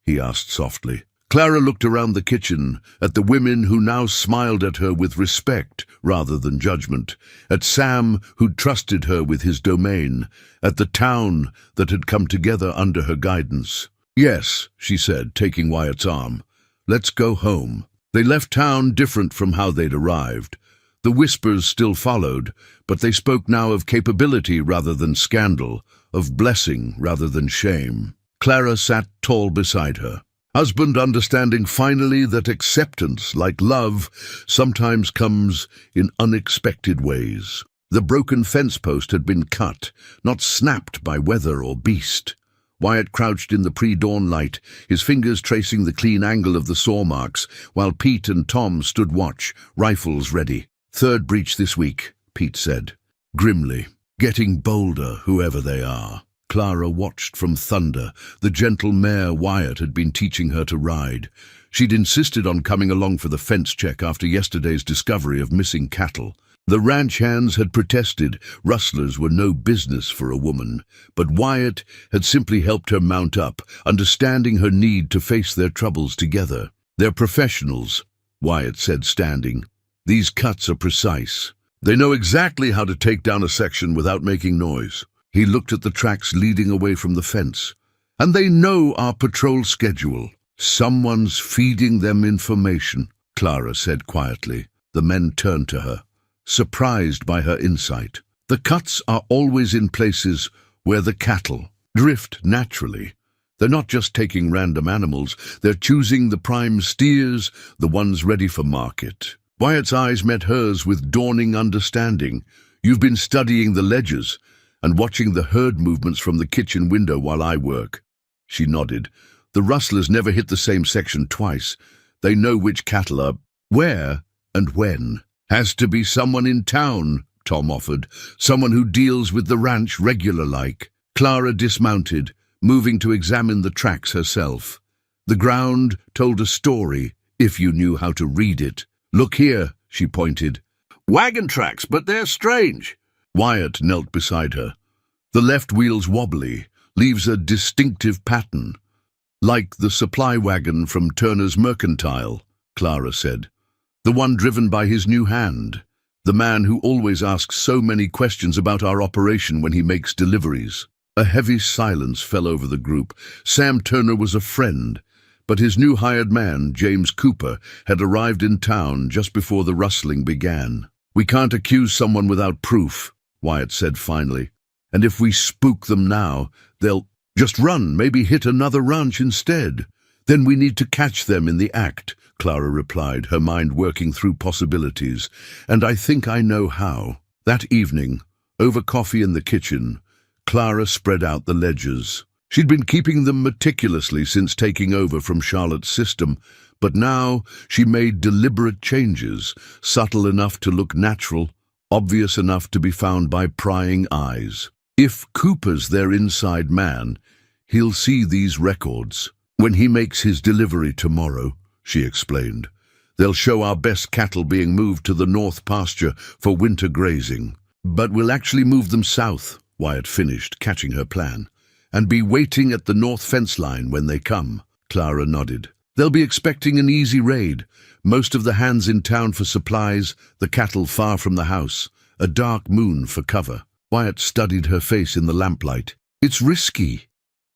he asked softly. Clara looked around the kitchen, at the women who now smiled at her with respect rather than judgment, at Sam who'd trusted her with his domain, at the town that had come together under her guidance. "Yes," she said, taking Wyatt's arm. "Let's go home." They left town different from how they'd arrived. The whispers still followed, but they spoke now of capability rather than scandal, of blessing rather than shame. Clara sat tall beside her, husband understanding finally that acceptance, like love, sometimes comes in unexpected ways. The broken fence post had been cut, not snapped by weather or beast. Wyatt crouched in the pre-dawn light, his fingers tracing the clean angle of the saw marks, while Pete and Tom stood watch, rifles ready. "Third breach this week," Pete said, grimly. "Getting bolder, whoever they are." Clara watched from Thunder, the gentle mare Wyatt had been teaching her to ride. She'd insisted on coming along for the fence check after yesterday's discovery of missing cattle. The ranch hands had protested, rustlers were no business for a woman, but Wyatt had simply helped her mount up, understanding her need to face their troubles together. "They're professionals," Wyatt said, standing. "These cuts are precise. They know exactly how to take down a section without making noise." He looked at the tracks leading away from the fence. "And they know our patrol schedule." "Someone's feeding them information," Clara said quietly. The men turned to her, surprised by her insight. "The cuts are always in places where the cattle drift naturally. They're not just taking random animals, they're choosing the prime steers, the ones ready for market." Wyatt's eyes met hers with dawning understanding. "You've been studying the ledgers and watching the herd movements from the kitchen window while I work." She nodded. "The rustlers never hit the same section twice. They know which cattle are where and when." "Has to be someone in town," Tom offered. "Someone who deals with the ranch regular-like." Clara dismounted, moving to examine the tracks herself. The ground told a story, if you knew how to read it. "Look here," she pointed. "Wagon tracks, but they're strange." Wyatt knelt beside her. "The left wheel's wobbly, leaves a distinctive pattern. Like the supply wagon from Turner's Mercantile," Clara said. "The one driven by his new hand, the man who always asks so many questions about our operation when he makes deliveries." A heavy silence fell over the group. Sam Turner was a friend, but his new hired man, James Cooper, had arrived in town just before the rustling began. "We can't accuse someone without proof," Wyatt said finally. "And if we spook them now, they'll just run, maybe hit another ranch instead. Then we need to catch them in the act," Clara replied, her mind working through possibilities. "And I think I know how." That evening, over coffee in the kitchen, Clara spread out the ledgers. She'd been keeping them meticulously since taking over from Charlotte's system, but now she made deliberate changes, subtle enough to look natural, obvious enough to be found by prying eyes. "If Cooper's their inside man, he'll see these records when he makes his delivery tomorrow," she explained. "They'll show our best cattle being moved to the north pasture for winter grazing. But we'll actually move them south," Wyatt finished, catching her plan, "and be waiting at the north fence line when they come." Clara nodded. "They'll be expecting an easy raid. Most of the hands in town for supplies, the cattle far from the house, a dark moon for cover." Wyatt studied her face in the lamplight. "It's risky.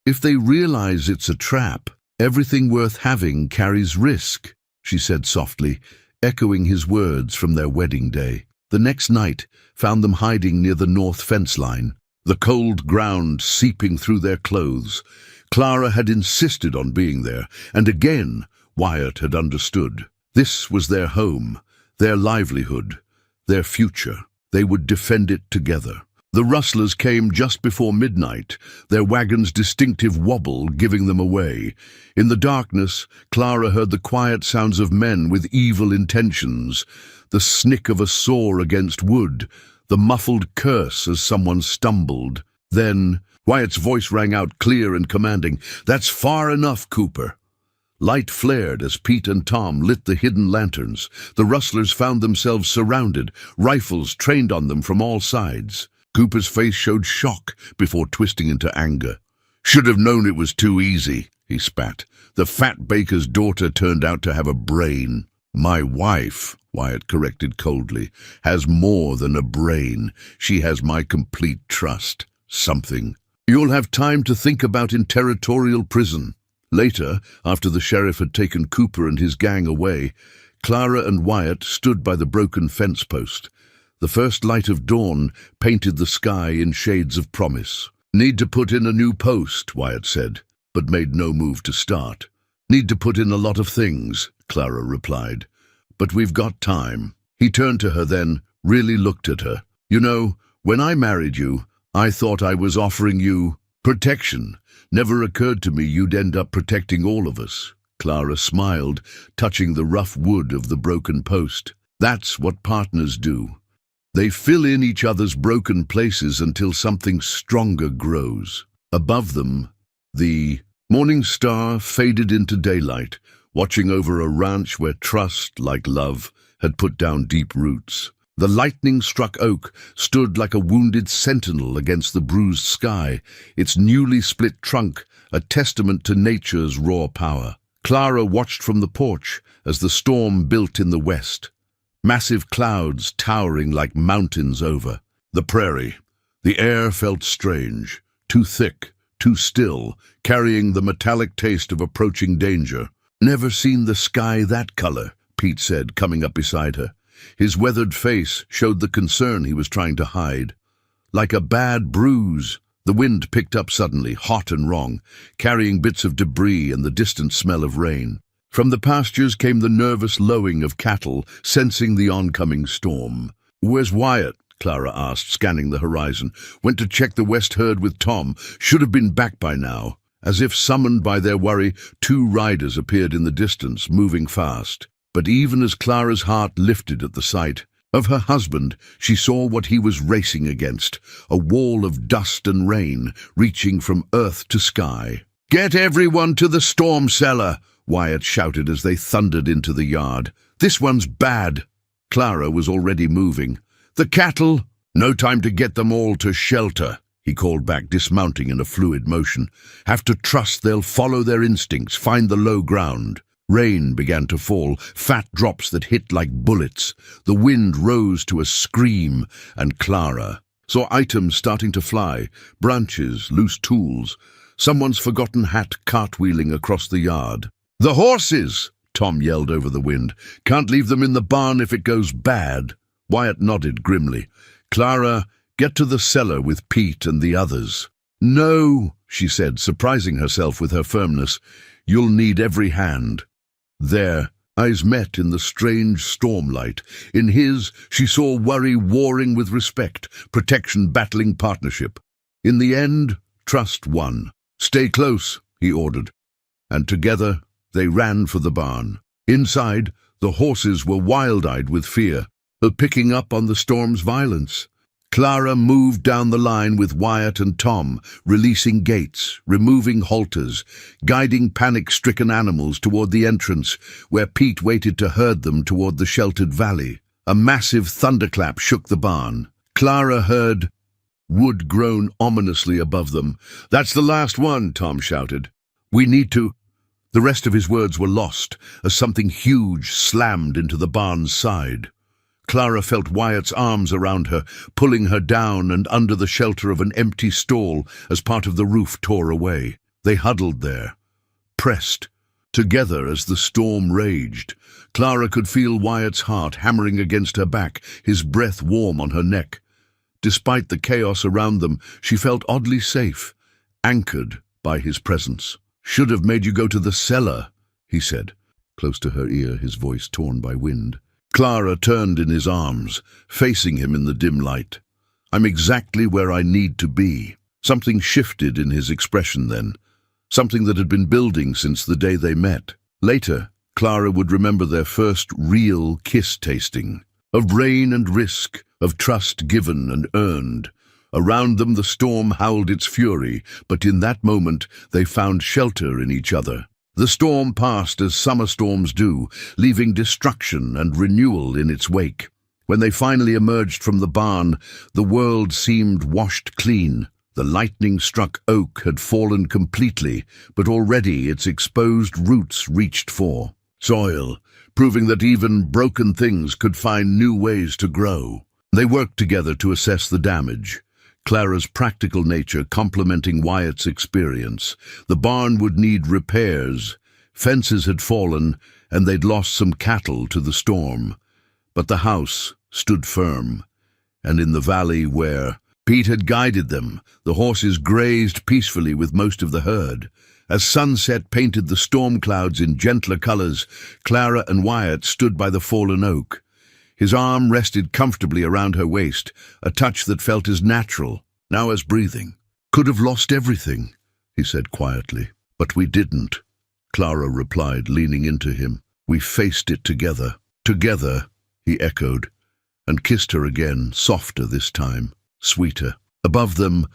If they realize it's a trap, everything worth having carries risk," she said softly, echoing his words from their wedding day. The next night found them hiding near the north fence line, the cold ground seeping through their clothes. Clara had insisted on being there, and again Wyatt had understood. This was their home, their livelihood, their future. They would defend it together. The rustlers came just before midnight, their wagon's distinctive wobble giving them away. In the darkness, Clara heard the quiet sounds of men with evil intentions, the snick of a saw against wood, the muffled curse as someone stumbled. Then Wyatt's voice rang out clear and commanding, "That's far enough, Cooper." Light flared as Pete and Tom lit the hidden lanterns. The rustlers found themselves surrounded, rifles trained on them from all sides. Cooper's face showed shock before twisting into anger. "Should have known it was too easy," he spat. "The fat baker's daughter turned out to have a brain." "My wife," Wyatt corrected coldly, "has more than a brain. She has my complete trust. Something you'll have time to think about in territorial prison." Later, after the sheriff had taken Cooper and his gang away, Clara and Wyatt stood by the broken fence post. The first light of dawn painted the sky in shades of promise. "Need to put in a new post," Wyatt said, but made no move to start. "Need to put in a lot of things," Clara replied, "but we've got time." He turned to her then, really looked at her. "You know, when I married you, I thought I was offering you protection. Never occurred to me you'd end up protecting all of us." Clara smiled, touching the rough wood of the broken post. "That's what partners do. They fill in each other's broken places until something stronger grows." Above them, the morning star faded into daylight, watching over a ranch where trust, like love, had put down deep roots. The lightning-struck oak stood like a wounded sentinel against the bruised sky, its newly split trunk a testament to nature's raw power. Clara watched from the porch as the storm built in the west, massive clouds towering like mountains over the prairie. The air felt strange, too thick, too still, carrying the metallic taste of approaching danger. "Never seen the sky that color," Pete said, coming up beside her. His weathered face showed the concern he was trying to hide. "Like a bad bruise." The wind picked up suddenly, hot and wrong, carrying bits of debris and the distant smell of rain. From the pastures came the nervous lowing of cattle, sensing the oncoming storm. "Where's Wyatt?" Clara asked, scanning the horizon. "Went to check the west herd with Tom. Should have been back by now." As if summoned by their worry, two riders appeared in the distance, moving fast. But even as Clara's heart lifted at the sight of her husband, she saw what he was racing against, a wall of dust and rain reaching from earth to sky. "Get everyone to the storm cellar!" Wyatt shouted as they thundered into the yard. "This one's bad." Clara was already moving. "The cattle!" "No time to get them all to shelter," he called back, dismounting in a fluid motion. "Have to trust they'll follow their instincts, find the low ground." Rain began to fall, fat drops that hit like bullets. The wind rose to a scream, and Clara saw items starting to fly, branches, loose tools, someone's forgotten hat cartwheeling across the yard. "The horses!" Tom yelled over the wind. "Can't leave them in the barn if it goes bad." Wyatt nodded grimly. "Clara, get to the cellar with Pete and the others." "No," she said, surprising herself with her firmness. "You'll need every hand." Their eyes met in the strange stormlight. In his, she saw worry warring with respect, protection battling partnership. In the end, trust won. "Stay close," he ordered. And together, they ran for the barn. Inside, the horses were wild-eyed with fear, picking up on the storm's violence. Clara moved down the line with Wyatt and Tom, releasing gates, removing halters, guiding panic-stricken animals toward the entrance, where Pete waited to herd them toward the sheltered valley. A massive thunderclap shook the barn. Clara heard wood groan ominously above them. "That's the last one," Tom shouted. "We need to—" The rest of his words were lost as something huge slammed into the barn's side. Clara felt Wyatt's arms around her, pulling her down and under the shelter of an empty stall as part of the roof tore away. They huddled there, pressed together as the storm raged. Clara could feel Wyatt's heart hammering against her back, his breath warm on her neck. Despite the chaos around them, she felt oddly safe, anchored by his presence. "Should have made you go to the cellar," he said, close to her ear, his voice torn by wind. Clara turned in his arms, facing him in the dim light. I'm exactly where I need to be." Something shifted in his expression then, something that had been building since the day they met. Later, Clara would remember their first real kiss tasting, of rain and risk, of trust given and earned. Around them the storm howled its fury, but in that moment they found shelter in each other. The storm passed as summer storms do, leaving destruction and renewal in its wake. When they finally emerged from the barn, the world seemed washed clean. The lightning-struck oak had fallen completely, but already its exposed roots reached for soil, proving that even broken things could find new ways to grow. They worked together to assess the damage, Clara's practical nature complementing Wyatt's experience. The barn would need repairs. Fences had fallen, and they'd lost some cattle to the storm. But the house stood firm, and in the valley where Pete had guided them, the horses grazed peacefully with most of the herd. As sunset painted the storm clouds in gentler colors, Clara and Wyatt stood by the fallen oak. His arm rested comfortably around her waist, a touch that felt as natural, now as breathing. "Could have lost everything," he said quietly. "But we didn't," Clara replied, leaning into him. "We faced it together." "Together," he echoed, and kissed her again, softer this time, sweeter. Above them,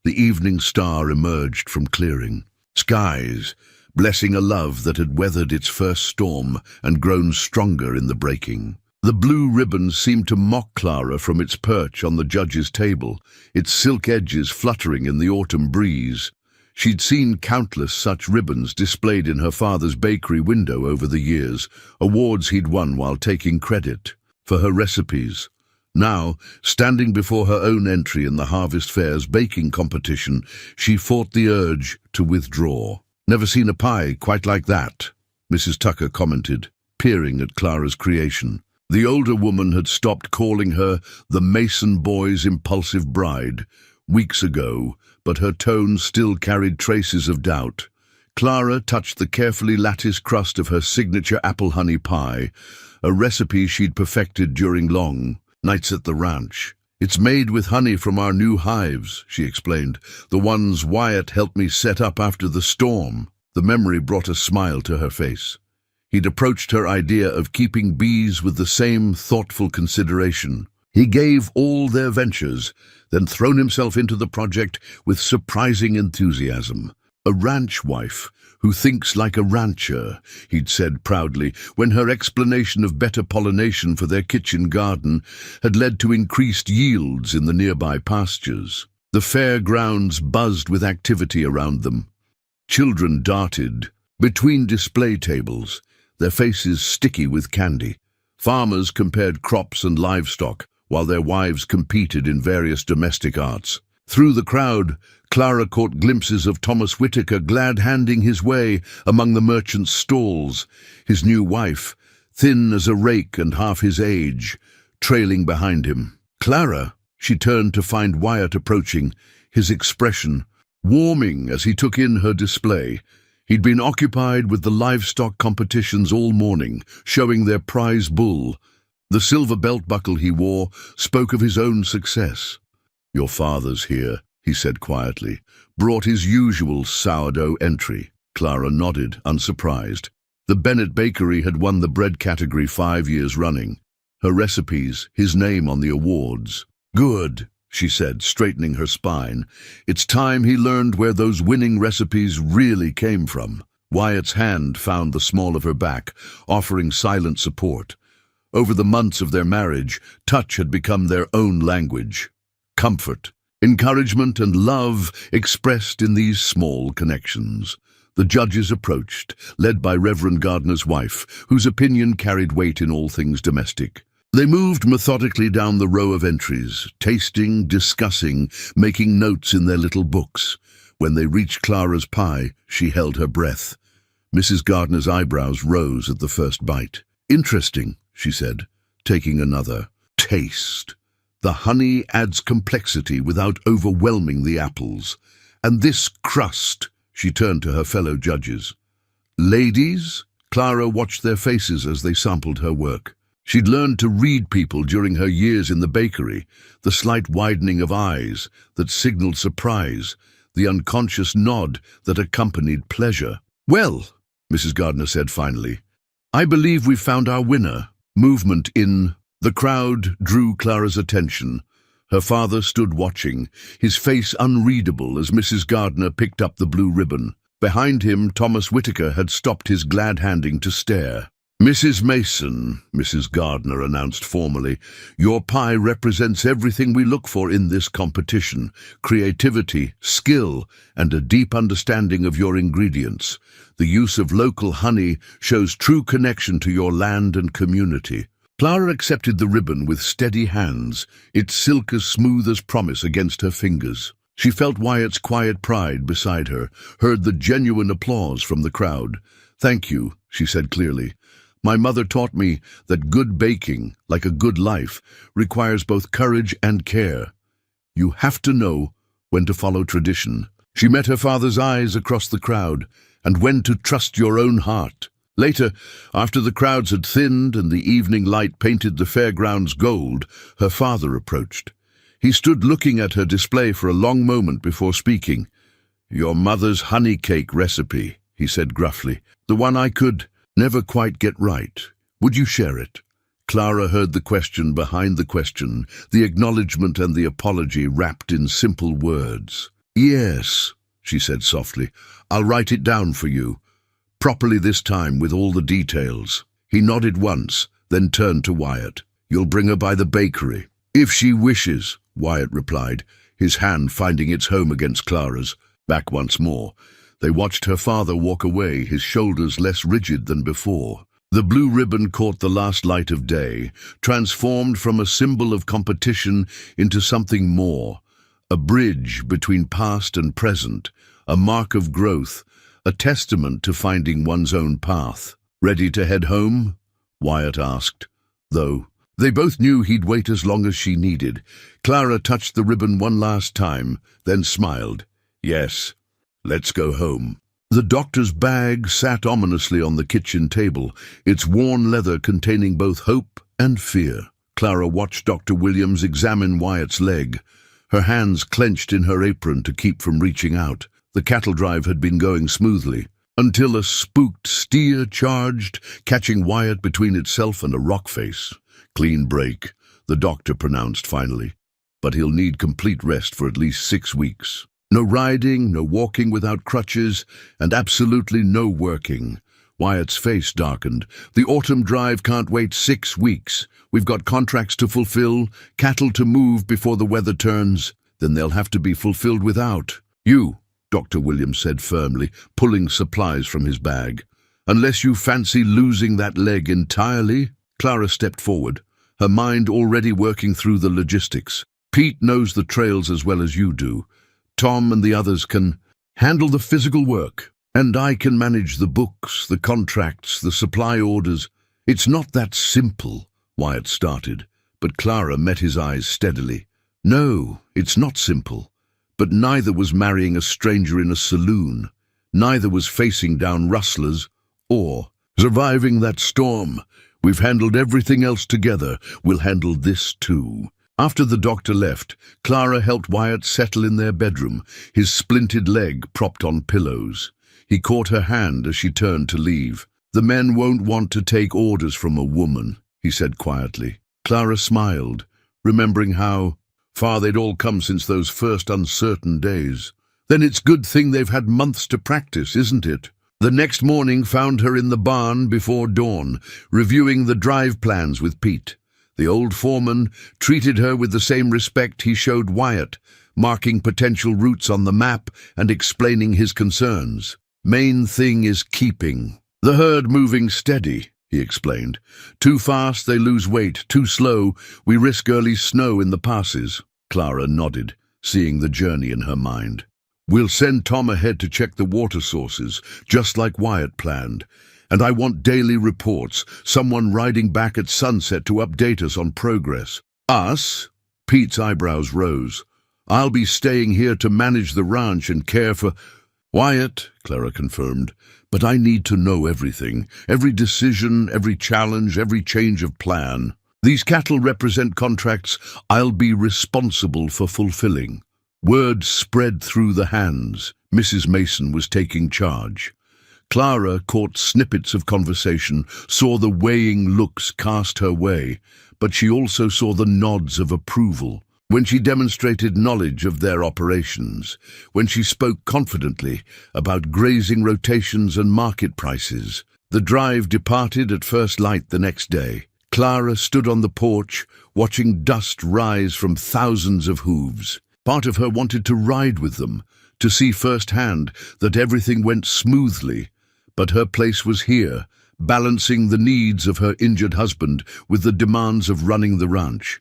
the evening star emerged from clearing. Skies, blessing a love that had weathered its first storm and grown stronger in the breaking. The blue ribbon seemed to mock Clara from its perch on the judge's table, its silk edges fluttering in the autumn breeze. She'd seen countless such ribbons displayed in her father's bakery window over the years, awards he'd won while taking credit for her recipes. Now, standing before her own entry in the Harvest Fair's baking competition, she fought the urge to withdraw. "Never seen a pie quite like that," Mrs. Tucker commented, peering at Clara's creation. The older woman had stopped calling her the Mason boy's impulsive bride weeks ago, but her tone still carried traces of doubt. Clara touched the carefully latticed crust of her signature apple honey pie, a recipe she'd perfected during long nights at the ranch. "It's made with honey from our new hives," she explained, "the ones Wyatt helped me set up after the storm." The memory brought a smile to her face. He'd approached her idea of keeping bees with the same thoughtful consideration. He gave all their ventures, then thrown himself into the project with surprising enthusiasm. "A ranch wife who thinks like a rancher," he'd said proudly, when her explanation of better pollination for their kitchen garden had led to increased yields in the nearby pastures. The fairgrounds buzzed with activity around them. Children darted between display tables, their faces sticky with candy. Farmers compared crops and livestock, while their wives competed in various domestic arts. Through the crowd, Clara caught glimpses of Thomas Whitaker glad-handing his way among the merchants' stalls, his new wife, thin as a rake and half his age, trailing behind him. "Clara," she turned to find Wyatt approaching, his expression warming as he took in her display. He'd been occupied with the livestock competitions all morning, showing their prize bull. The silver belt buckle he wore spoke of his own success. "Your father's here," he said quietly, brought his usual sourdough entry. Clara nodded, unsurprised. The Bennett Bakery had won the bread category 5 years running. Her recipes, his name on the awards. "Good," she said, straightening her spine. "It's time he learned where those winning recipes really came from." Wyatt's hand found the small of her back, offering silent support. Over the months of their marriage, touch had become their own language. Comfort, encouragement, and love expressed in these small connections. The judges approached, led by Reverend Gardner's wife, whose opinion carried weight in all things domestic. They moved methodically down the row of entries, tasting, discussing, making notes in their little books. When they reached Clara's pie, she held her breath. Mrs. Gardner's eyebrows rose at the first bite. "Interesting," she said, taking another. "Taste. The honey adds complexity without overwhelming the apples. And this crust," she turned to her fellow judges. "Ladies?" Clara watched their faces as they sampled her work. She'd learned to read people during her years in the bakery, the slight widening of eyes that signaled surprise, the unconscious nod that accompanied pleasure. "Well," Mrs. Gardner said finally, "I believe we've found our winner." Movement in the crowd drew Clara's attention. Her father stood watching, his face unreadable as Mrs. Gardner picked up the blue ribbon. Behind him, Thomas Whitaker had stopped his glad-handing to stare. "Mrs. Mason," Mrs. Gardner announced formally, "your pie represents everything we look for in this competition: creativity, skill, and a deep understanding of your ingredients. The use of local honey shows true connection to your land and community." Clara accepted the ribbon with steady hands, its silk as smooth as promise against her fingers. She felt Wyatt's quiet pride beside her, heard the genuine applause from the crowd. "Thank you," she said clearly. "My mother taught me that good baking, like a good life, requires both courage and care. You have to know when to follow tradition." She met her father's eyes across the crowd, and when to trust your own heart. Later, after the crowds had thinned and the evening light painted the fairgrounds gold, her father approached. He stood looking at her display for a long moment before speaking. "Your mother's honey cake recipe," he said gruffly. "The one I could never quite get right. Would you share it?" Clara heard the question behind the question, the acknowledgement and the apology wrapped in simple words. "Yes," she said softly. "I'll write it down for you. Properly this time, with all the details." He nodded once, then turned to Wyatt. "You'll bring her by the bakery." "If she wishes," Wyatt replied, his hand finding its home against Clara's. Back once more. They watched her father walk away, his shoulders less rigid than before. The blue ribbon caught the last light of day, transformed from a symbol of competition into something more. A bridge between past and present, a mark of growth, a testament to finding one's own path. "Ready to head home?" Wyatt asked, though they both knew he'd wait as long as she needed. Clara touched the ribbon one last time, then smiled. "Yes. Let's go home." The doctor's bag sat ominously on the kitchen table, its worn leather containing both hope and fear. Clara watched Dr. Williams examine Wyatt's leg, her hands clenched in her apron to keep from reaching out. The cattle drive had been going smoothly, until a spooked steer charged, catching Wyatt between itself and a rock face. "Clean break," the doctor pronounced finally, "but he'll need complete rest for at least 6 weeks. No riding, no walking without crutches, and absolutely no working." Wyatt's face darkened. "The autumn drive can't wait 6 weeks. We've got contracts to fulfill, cattle to move before the weather turns. Then they'll have to be fulfilled without you," Dr. Williams said firmly, pulling supplies from his bag. "Unless you fancy losing that leg entirely." Clara stepped forward, her mind already working through the logistics. "Pete knows the trails as well as you do. Tom and the others can handle the physical work, and I can manage the books, the contracts, the supply orders." "It's not that simple," Wyatt started, but Clara met his eyes steadily. "No, it's not simple. But neither was marrying a stranger in a saloon. Neither was facing down rustlers or surviving that storm. We've handled everything else together. We'll handle this too." After the doctor left, Clara helped Wyatt settle in their bedroom, his splinted leg propped on pillows. He caught her hand as she turned to leave. "The men won't want to take orders from a woman," he said quietly. Clara smiled, remembering how far they'd all come since those first uncertain days. "Then it's good thing they've had months to practice, isn't it?" The next morning found her in the barn before dawn, reviewing the drive plans with Pete. The old foreman treated her with the same respect he showed Wyatt, marking potential routes on the map and explaining his concerns. "Main thing is keeping the herd moving steady," he explained. "Too fast, they lose weight. Too slow, we risk early snow in the passes." Clara nodded, seeing the journey in her mind. "We'll send Tom ahead to check the water sources, just like Wyatt planned. And I want daily reports, someone riding back at sunset to update us on progress." "Us?" Pete's eyebrows rose. "I'll be staying here to manage the ranch and care for—" "Wyatt," Clara confirmed, But I need to know everything, every decision, every challenge, every change of plan. These cattle represent contracts I'll be responsible for fulfilling. Word spread through the hands. Mrs. Mason was taking charge. Clara caught snippets of conversation, saw the weighing looks cast her way, but she also saw the nods of approval. When she demonstrated knowledge of their operations, when she spoke confidently about grazing rotations and market prices, the drive departed at first light the next day. Clara stood on the porch, watching dust rise from thousands of hooves. Part of her wanted to ride with them, to see firsthand that everything went smoothly, but her place was here, balancing the needs of her injured husband with the demands of running the ranch.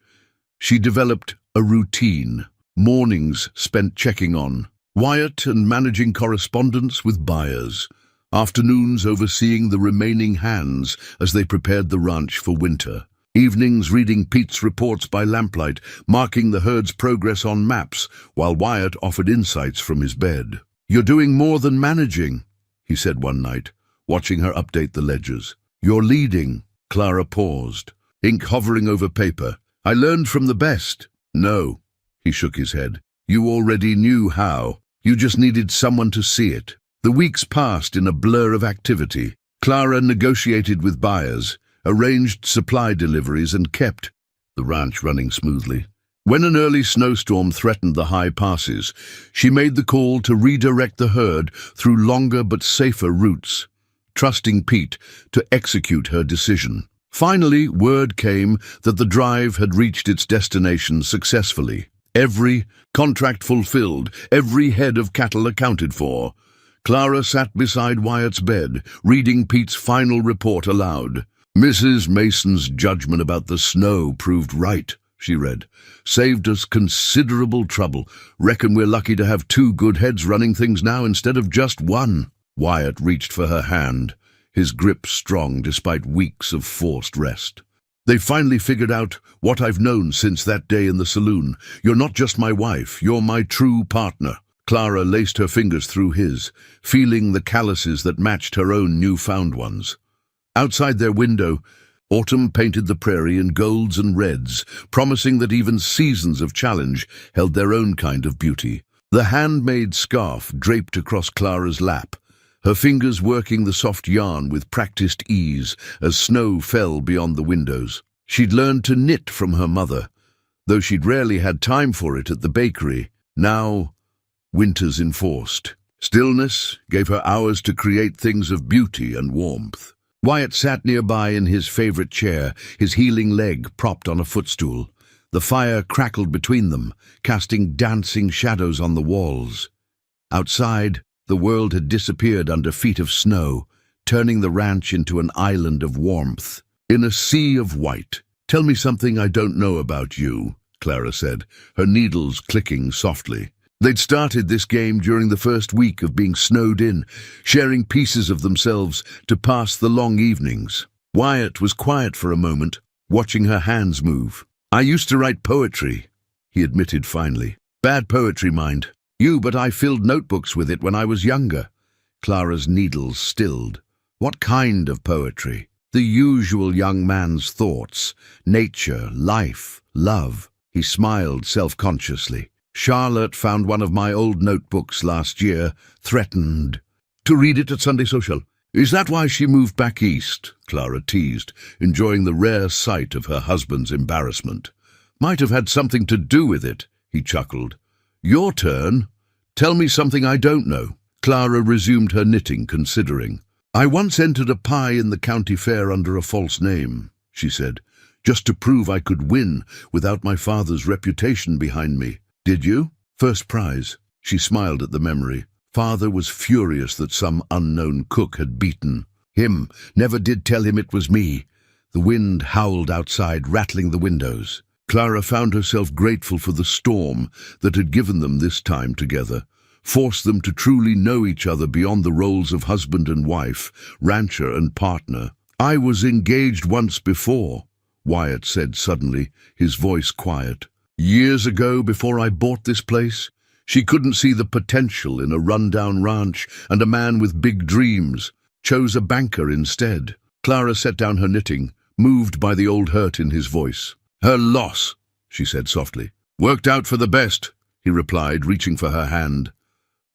She developed a routine, mornings spent checking on Wyatt and managing correspondence with buyers, afternoons overseeing the remaining hands as they prepared the ranch for winter, evenings reading Pete's reports by lamplight, marking the herd's progress on maps, while Wyatt offered insights from his bed. "You're doing more than managing," he said one night, watching her update the ledgers. "You're leading." Clara paused, ink hovering over paper. "I learned from the best." "No," he shook his head. "You already knew how. You just needed someone to see it." The weeks passed in a blur of activity. Clara negotiated with buyers, arranged supply deliveries, and kept the ranch running smoothly. When an early snowstorm threatened the high passes, she made the call to redirect the herd through longer but safer routes, trusting Pete to execute her decision. Finally, word came that the drive had reached its destination successfully. Every contract fulfilled, every head of cattle accounted for. Clara sat beside Wyatt's bed, reading Pete's final report aloud. "Mrs. Mason's judgment about the snow proved right," she read. "Saved us considerable trouble. Reckon we're lucky to have 2 good heads running things now instead of just 1. Wyatt reached for her hand, his grip strong despite weeks of forced rest. "They finally figured out what I've known since that day in the saloon. You're not just my wife, you're my true partner." Clara laced her fingers through his, feeling the calluses that matched her own newfound ones. Outside their window, autumn painted the prairie in golds and reds, promising that even seasons of challenge held their own kind of beauty. The handmade scarf draped across Clara's lap, her fingers working the soft yarn with practiced ease as snow fell beyond the windows. She'd learned to knit from her mother, though she'd rarely had time for it at the bakery. Now, winters enforced. Stillness gave her hours to create things of beauty and warmth. Wyatt sat nearby in his favorite chair, his healing leg propped on a footstool. The fire crackled between them, casting dancing shadows on the walls. Outside, the world had disappeared under feet of snow, turning the ranch into an island of warmth. In a sea of white. "Tell me something I don't know about you," Clara said, her needles clicking softly. They'd started this game during the first week of being snowed in, sharing pieces of themselves to pass the long evenings. Wyatt was quiet for a moment, watching her hands move. "I used to write poetry," he admitted finally. "Bad poetry, mind you, but I filled notebooks with it when I was younger." Clara's needles stilled. "What kind of poetry?" "The usual young man's thoughts. Nature, life, love." He smiled self-consciously. "Charlotte found one of my old notebooks last year, threatened to read it at Sunday Social." "Is that why she moved back east?" Clara teased, enjoying the rare sight of her husband's embarrassment. "Might have had something to do with it," he chuckled. "Your turn. Tell me something I don't know." Clara resumed her knitting, considering. "I once entered a pie in the county fair under a false name," she said, "just to prove I could win without my father's reputation behind me." "Did you?" "First prize." She smiled at the memory. "Father was furious that some unknown cook had beaten him. Never did tell him it was me." The wind howled outside, rattling the windows. Clara found herself grateful for the storm that had given them this time together, forced them to truly know each other beyond the roles of husband and wife, rancher and partner. "I was engaged once before," Wyatt said suddenly, his voice quiet. "Years ago, before I bought this place. She couldn't see the potential in a rundown ranch and a man with big dreams. chose a banker instead. Clara set down her knitting, moved by the old hurt in his voice. Her loss, she said softly. Worked out for the best, he replied, reaching for her hand.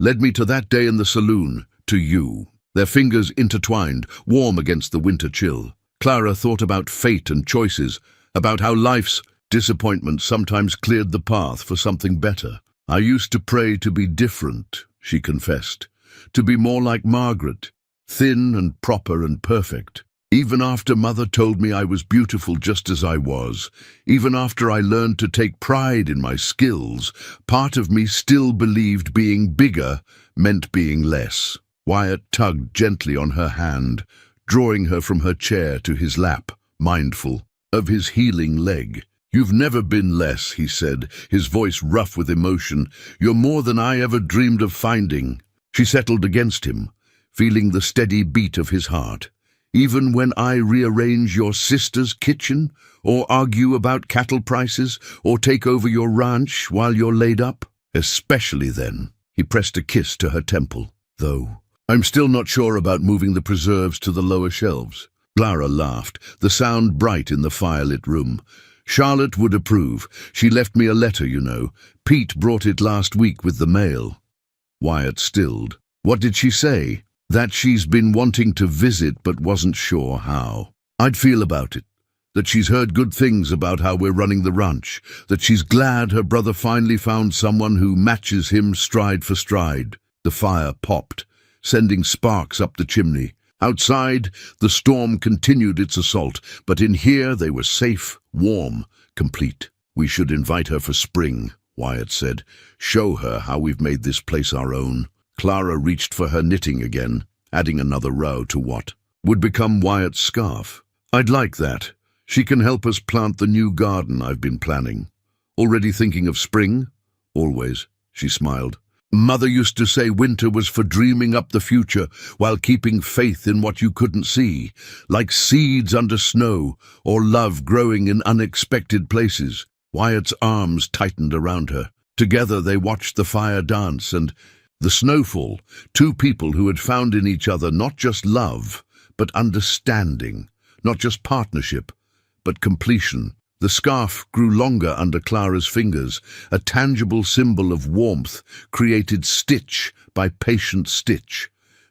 Led me to that day in the saloon, to you. Their fingers intertwined, warm against the winter chill. Clara thought about fate and choices, about how life's disappointment sometimes cleared the path for something better. I used to pray to be different, she confessed, to be more like Margaret, thin and proper and perfect. Even after Mother told me I was beautiful just as I was, even after I learned to take pride in my skills, part of me still believed being bigger meant being less. Wyatt tugged gently on her hand, drawing her from her chair to his lap, mindful of his healing leg. You've never been less, he said, his voice rough with emotion. You're more than I ever dreamed of finding. She settled against him, feeling the steady beat of his heart. Even when I rearrange your sister's kitchen, or argue about cattle prices, or take over your ranch while you're laid up? Especially then. He pressed a kiss to her temple. Though, I'm still not sure about moving the preserves to the lower shelves. Clara laughed, the sound bright in the firelit room. Charlotte would approve. She left me a letter, you know. Pete brought it last week with the mail. Wyatt stilled. What did she say? That she's been wanting to visit but wasn't sure how. I'd feel about it. That she's heard good things about how we're running the ranch. That she's glad her brother finally found someone who matches him stride for stride. The fire popped, sending sparks up the chimney. Outside, the storm continued its assault, but in here they were safe, warm, complete. We should invite her for spring, Wyatt said. Show her how we've made this place our own. Clara reached for her knitting again, adding another row to what would become Wyatt's scarf. I'd like that. She can help us plant the new garden I've been planning. Already thinking of spring? Always, she smiled. Mother used to say winter was for dreaming up the future while keeping faith in what you couldn't see, like seeds under snow or love growing in unexpected places. Wyatt's arms tightened around her. Together they watched the fire dance and the snowfall, two people who had found in each other not just love, but understanding, not just partnership, but completion. The scarf grew longer under Clara's fingers, a tangible symbol of warmth created stitch by patient stitch.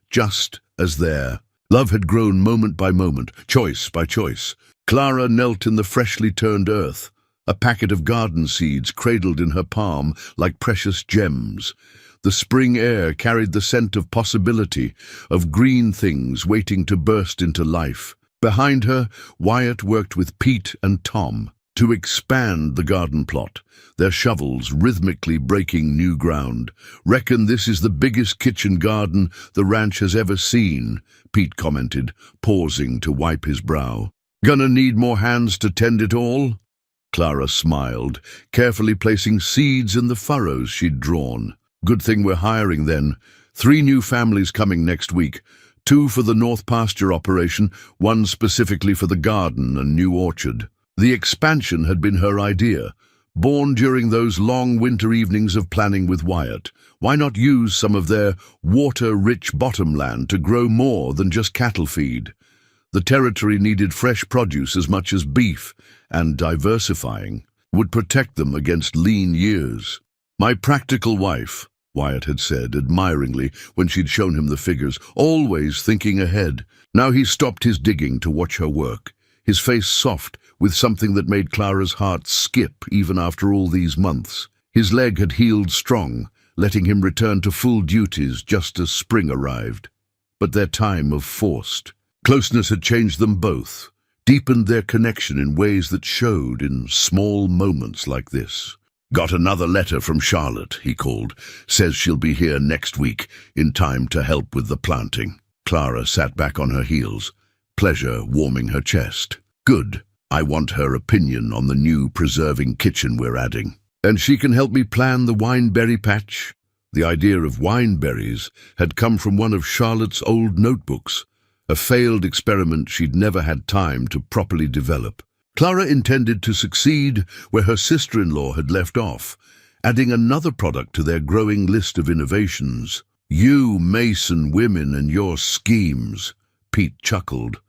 Just as there, love had grown moment by moment, choice by choice. Clara knelt in the freshly turned earth, a packet of garden seeds cradled in her palm like precious gems. The spring air carried the scent of possibility, of green things waiting to burst into life. Behind her, Wyatt worked with Pete and Tom to expand the garden plot, their shovels rhythmically breaking new ground. Reckon this is the biggest kitchen garden the ranch has ever seen, Pete commented, pausing to wipe his brow. Gonna need more hands to tend it all? Clara smiled, carefully placing seeds in the furrows she'd drawn. Good thing we're hiring then. 3 new families coming next week. 2 for the North Pasture operation, 1 specifically for the garden and new orchard. The expansion had been her idea, born during those long winter evenings of planning with Wyatt. Why not use some of their water-rich bottomland to grow more than just cattle feed? The territory needed fresh produce as much as beef, and diversifying would protect them against lean years. My practical wife, Wyatt had said admiringly when she'd shown him the figures, always thinking ahead. Now he stopped his digging to watch her work, his face soft with something that made Clara's heart skip even after all these months. His leg had healed strong, letting him return to full duties just as spring arrived. But their time of forced closeness had changed them both, deepened their connection in ways that showed in small moments like this. Got another letter from Charlotte, he called. Says she'll be here next week, in time to help with the planting. Clara sat back on her heels, pleasure warming her chest. Good. I want her opinion on the new preserving kitchen we're adding. And she can help me plan the wineberry patch. The idea of wineberries had come from one of Charlotte's old notebooks, a failed experiment she'd never had time to properly develop. Clara intended to succeed where her sister-in-law had left off, adding another product to their growing list of innovations. You Mason women and your schemes, Pete chuckled.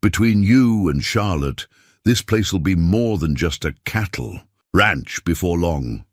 "Between you and Charlotte, this place'll be more than just a cattle ranch before long."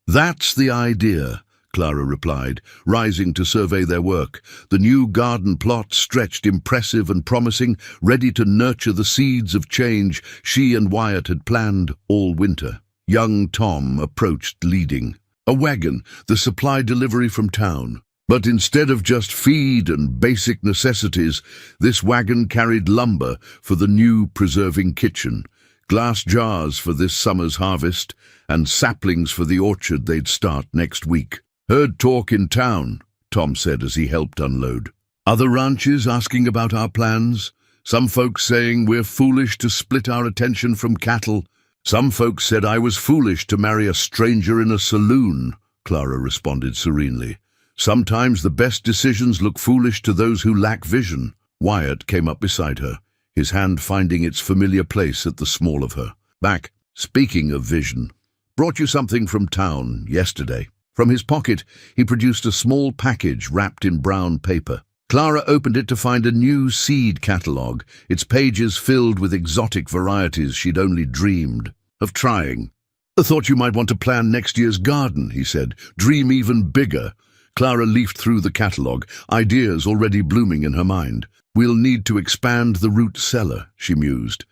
"That's the idea," Clara replied, rising to survey their work. The new garden plot stretched impressive and promising, ready to nurture the seeds of change she and Wyatt had planned all winter. Young Tom approached leading. A wagon, the supply delivery from town. But instead of just feed and basic necessities, this wagon carried lumber for the new preserving kitchen, glass jars for this summer's harvest, and saplings for the orchard they'd start next week. "Heard talk in town," Tom said as he helped unload. "Other ranches asking about our plans. Some folks saying we're foolish to split our attention from cattle. Some folks said I was foolish to marry a stranger in a saloon," Clara responded serenely. "Sometimes the best decisions look foolish to those who lack vision." Wyatt came up beside her, his hand finding its familiar place at the small of her. "Back, speaking of vision, brought you something from town yesterday." From his pocket, he produced a small package wrapped in brown paper. Clara opened it to find a new seed catalogue, its pages filled with exotic varieties she'd only dreamed of trying. "I thought you might want to plan next year's garden," he said. "Dream even bigger." Clara leafed through the catalogue, ideas already blooming in her mind. "We'll need to expand the root cellar," she mused.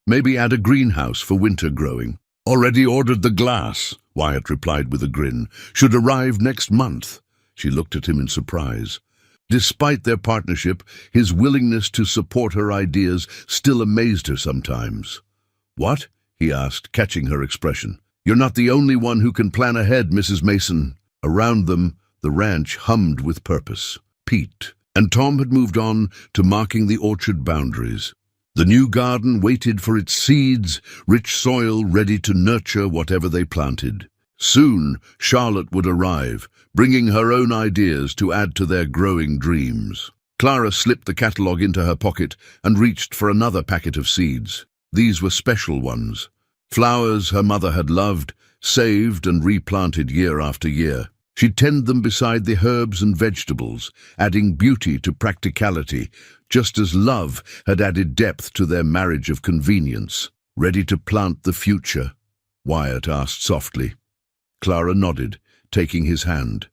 "Maybe add a greenhouse for winter growing." "Already ordered the glass," Wyatt replied with a grin. "Should arrive next month." She looked at him in surprise. Despite their partnership, his willingness to support her ideas still amazed her sometimes. "What?" he asked, catching her expression. "You're not the only one who can plan ahead, Mrs. Mason." Around them, the ranch hummed with purpose. Pete and Tom had moved on to marking the orchard boundaries. The new garden waited for its seeds, rich soil ready to nurture whatever they planted. Soon, Charlotte would arrive, bringing her own ideas to add to their growing dreams. Clara slipped the catalogue into her pocket and reached for another packet of seeds. These were special ones. Flowers her mother had loved, saved and replanted year after year. She'd tend them beside the herbs and vegetables, adding beauty to practicality, just as love had added depth to their marriage of convenience. "Ready to plant the future?" Wyatt asked softly. Clara nodded, taking his hand.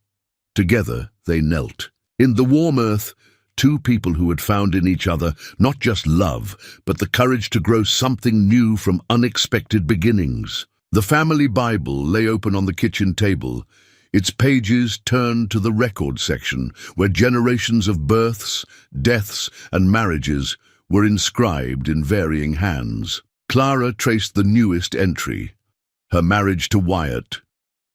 Together they knelt. In the warm earth, two people who had found in each other not just love, but the courage to grow something new from unexpected beginnings. The family Bible lay open on the kitchen table, its pages turned to the record section, where generations of births, deaths, and marriages were inscribed in varying hands. Clara traced the newest entry, her marriage to Wyatt,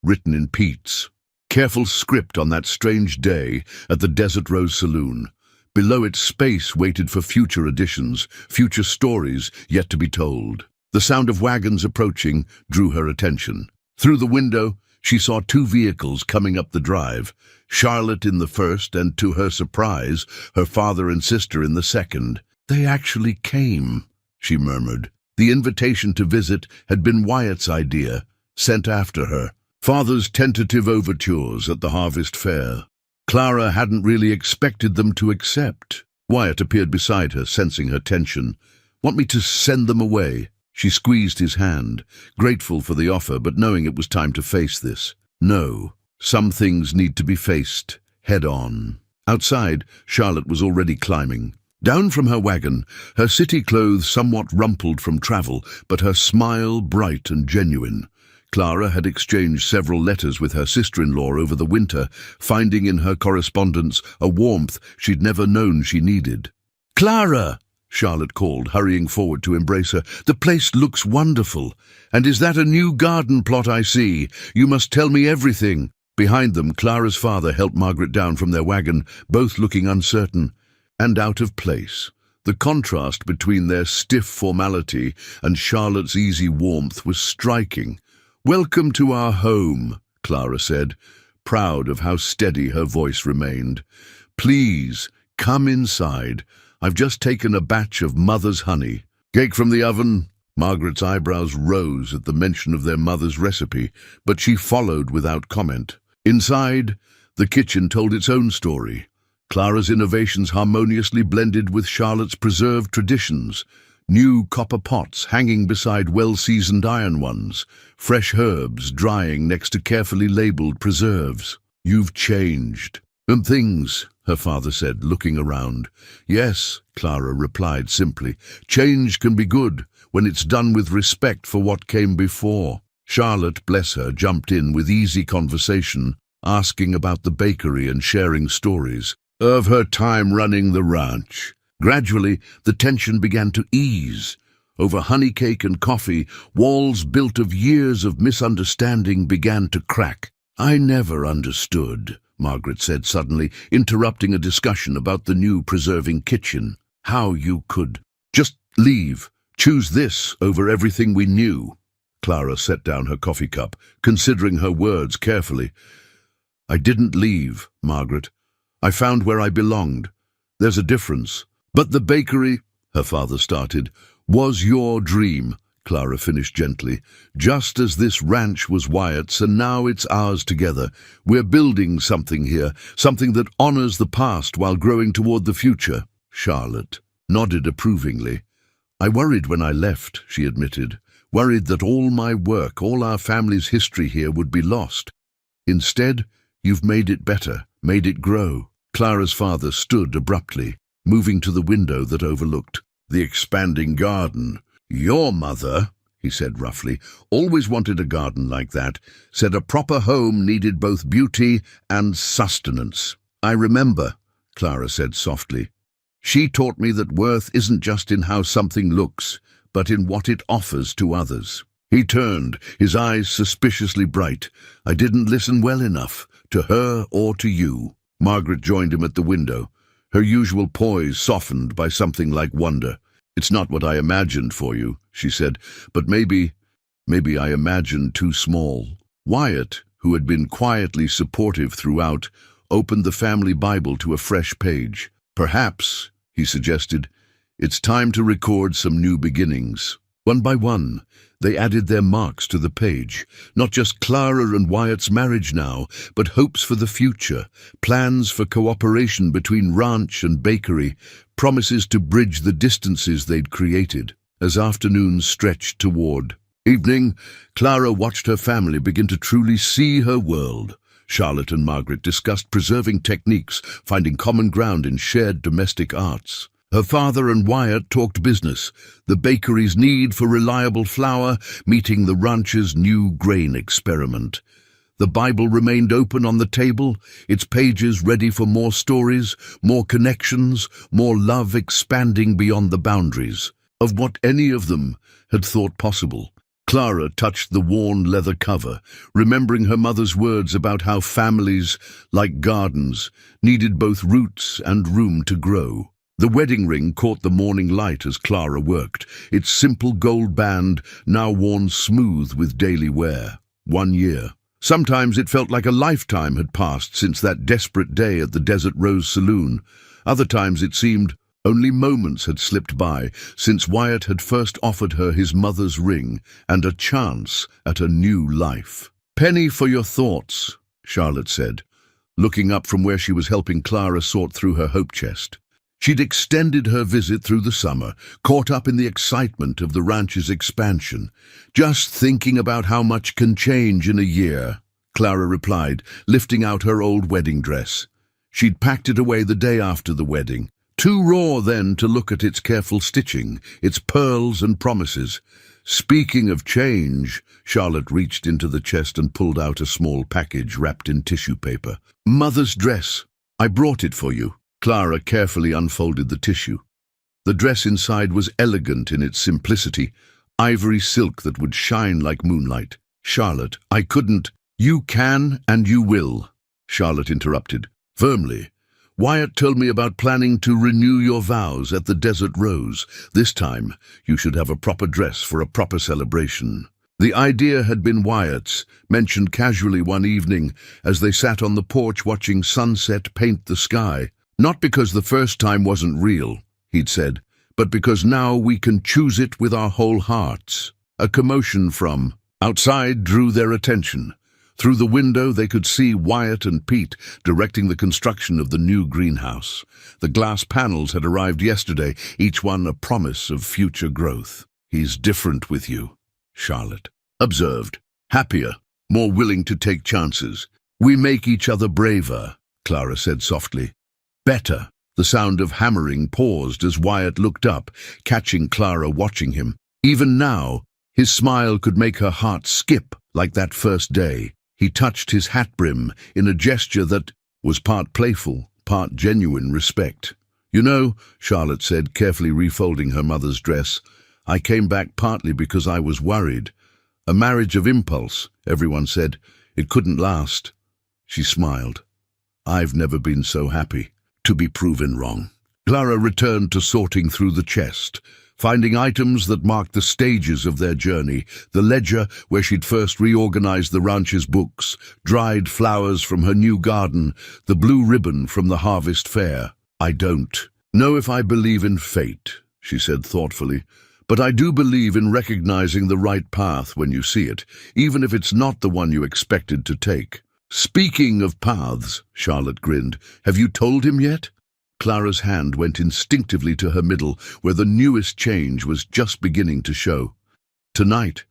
written in Pete's careful script on that strange day at the Desert Rose Saloon. Below it, space waited for future editions, future stories yet to be told. The sound of wagons approaching drew her attention. Through the window, she saw two vehicles coming up the drive, Charlotte in the first and, to her surprise, her father and sister in the second. "They actually came," she murmured. The invitation to visit had been Wyatt's idea, sent after her. Father's tentative overtures at the harvest fair. Clara hadn't really expected them to accept. Wyatt appeared beside her, sensing her tension. "Want me to send them away?" She squeezed his hand, grateful for the offer, but knowing it was time to face this. "No, some things need to be faced head-on." Outside, Charlotte was already climbing. Down from her wagon, her city clothes somewhat rumpled from travel, but her smile bright and genuine. Clara had exchanged several letters with her sister-in-law over the winter, finding in her correspondence a warmth she'd never known she needed. "Clara!" Charlotte called, hurrying forward to embrace her. "The place looks wonderful. And is that a new garden plot I see? You must tell me everything." Behind them, Clara's father helped Margaret down from their wagon, both looking uncertain and out of place. The contrast between their stiff formality and Charlotte's easy warmth was striking. "Welcome to our home," Clara said, proud of how steady her voice remained. "Please, come inside. I've just taken a batch of mother's honey." "Cake from the oven?" Margaret's eyebrows rose at the mention of their mother's recipe, but she followed without comment. Inside, the kitchen told its own story. Clara's innovations harmoniously blended with Charlotte's preserved traditions. New copper pots hanging beside well-seasoned iron ones, fresh herbs drying next to carefully labeled preserves. "You've changed." "And things," her father said, looking around. "Yes," Clara replied simply. "Change can be good when it's done with respect for what came before." Charlotte, bless her, jumped in with easy conversation, asking about the bakery and sharing stories of her time running the ranch. Gradually, the tension began to ease. Over honey cake and coffee, walls built of years of misunderstanding began to crack. "I never understood," Margaret said suddenly, interrupting a discussion about the new preserving kitchen. "How you could just leave, choose this over everything we knew." Clara set down her coffee cup, considering her words carefully. "I didn't leave, Margaret. I found where I belonged. There's a difference." "But the bakery," her father started, "was your dream," Clara finished gently. "Just as this ranch was Wyatt's and now it's ours together. We're building something here, something that honors the past while growing toward the future." Charlotte nodded approvingly. "I worried when I left," she admitted. "Worried that all my work, all our family's history here would be lost. Instead, you've made it better, made it grow." Clara's father stood abruptly, moving to the window that overlooked the expanding garden. "Your mother," he said roughly, "always wanted a garden like that, said a proper home needed both beauty and sustenance." "I remember," Clara said softly. "She taught me that worth isn't just in how something looks, but in what it offers to others." He turned, his eyes suspiciously bright. "I didn't listen well enough, to her or to you." Margaret joined him at the window, her usual poise softened by something like wonder. "It's not what I imagined for you," she said, "but maybe I imagined too small." Wyatt, who had been quietly supportive throughout, opened the family Bible to a fresh page. "Perhaps," he suggested, "it's time to record some new beginnings." One by one, they added their marks to the page. Not just Clara and Wyatt's marriage now, but hopes for the future, plans for cooperation between ranch and bakery, promises to bridge the distances they'd created. As afternoons stretched toward evening, Clara watched her family begin to truly see her world. Charlotte and Margaret discussed preserving techniques, finding common ground in shared domestic arts. Her father and Wyatt talked business, the bakery's need for reliable flour meeting the ranch's new grain experiment. The Bible remained open on the table, its pages ready for more stories, more connections, more love expanding beyond the boundaries of what any of them had thought possible. Clara touched the worn leather cover, remembering her mother's words about how families, like gardens, needed both roots and room to grow. The wedding ring caught the morning light as Clara worked, its simple gold band now worn smooth with daily wear. 1 year. Sometimes it felt like a lifetime had passed since that desperate day at the Desert Rose Saloon. Other times it seemed only moments had slipped by since Wyatt had first offered her his mother's ring and a chance at a new life. "Penny for your thoughts," Charlotte said, looking up from where she was helping Clara sort through her hope chest. She'd extended her visit through the summer, caught up in the excitement of the ranch's expansion. "Just thinking about how much can change in a year," Clara replied, lifting out her old wedding dress. She'd packed it away the day after the wedding. Too raw then to look at its careful stitching, its pearls and promises. Speaking of change, Charlotte reached into the chest and pulled out a small package wrapped in tissue paper. "Mother's dress. I brought it for you." Clara carefully unfolded the tissue. The dress inside was elegant in its simplicity, ivory silk that would shine like moonlight. "Charlotte, I couldn't—" "You can and you will," Charlotte interrupted, firmly. "Wyatt told me about planning to renew your vows at the Desert Rose. This time, you should have a proper dress for a proper celebration." The idea had been Wyatt's, mentioned casually one evening as they sat on the porch watching sunset paint the sky. "Not because the first time wasn't real," he'd said, "but because now we can choose it with our whole hearts." A commotion from outside drew their attention. Through the window they could see Wyatt and Pete directing the construction of the new greenhouse. The glass panels had arrived yesterday, each one a promise of future growth. "He's different with you," Charlotte observed. "Happier, more willing to take chances. We make each other braver," Clara said softly. "Better." The sound of hammering paused as Wyatt looked up, catching Clara watching him. Even now, his smile could make her heart skip like that first day. He touched his hat brim in a gesture that was part playful, part genuine respect. "You know," Charlotte said, carefully refolding her mother's dress, "I came back partly because I was worried. A marriage of impulse, everyone said. It couldn't last." She smiled. "I've never been so happy to be proven wrong." Clara returned to sorting through the chest, finding items that marked the stages of their journey: the ledger where she'd first reorganized the ranch's books, dried flowers from her new garden, the blue ribbon from the harvest fair. "I don't know if I believe in fate," she said thoughtfully, "but I do believe in recognizing the right path when you see it, even if it's not the one you expected to take." "Speaking of paths," Charlotte grinned, "have you told him yet?" Clara's hand went instinctively to her middle, where the newest change was just beginning to show. "Tonight.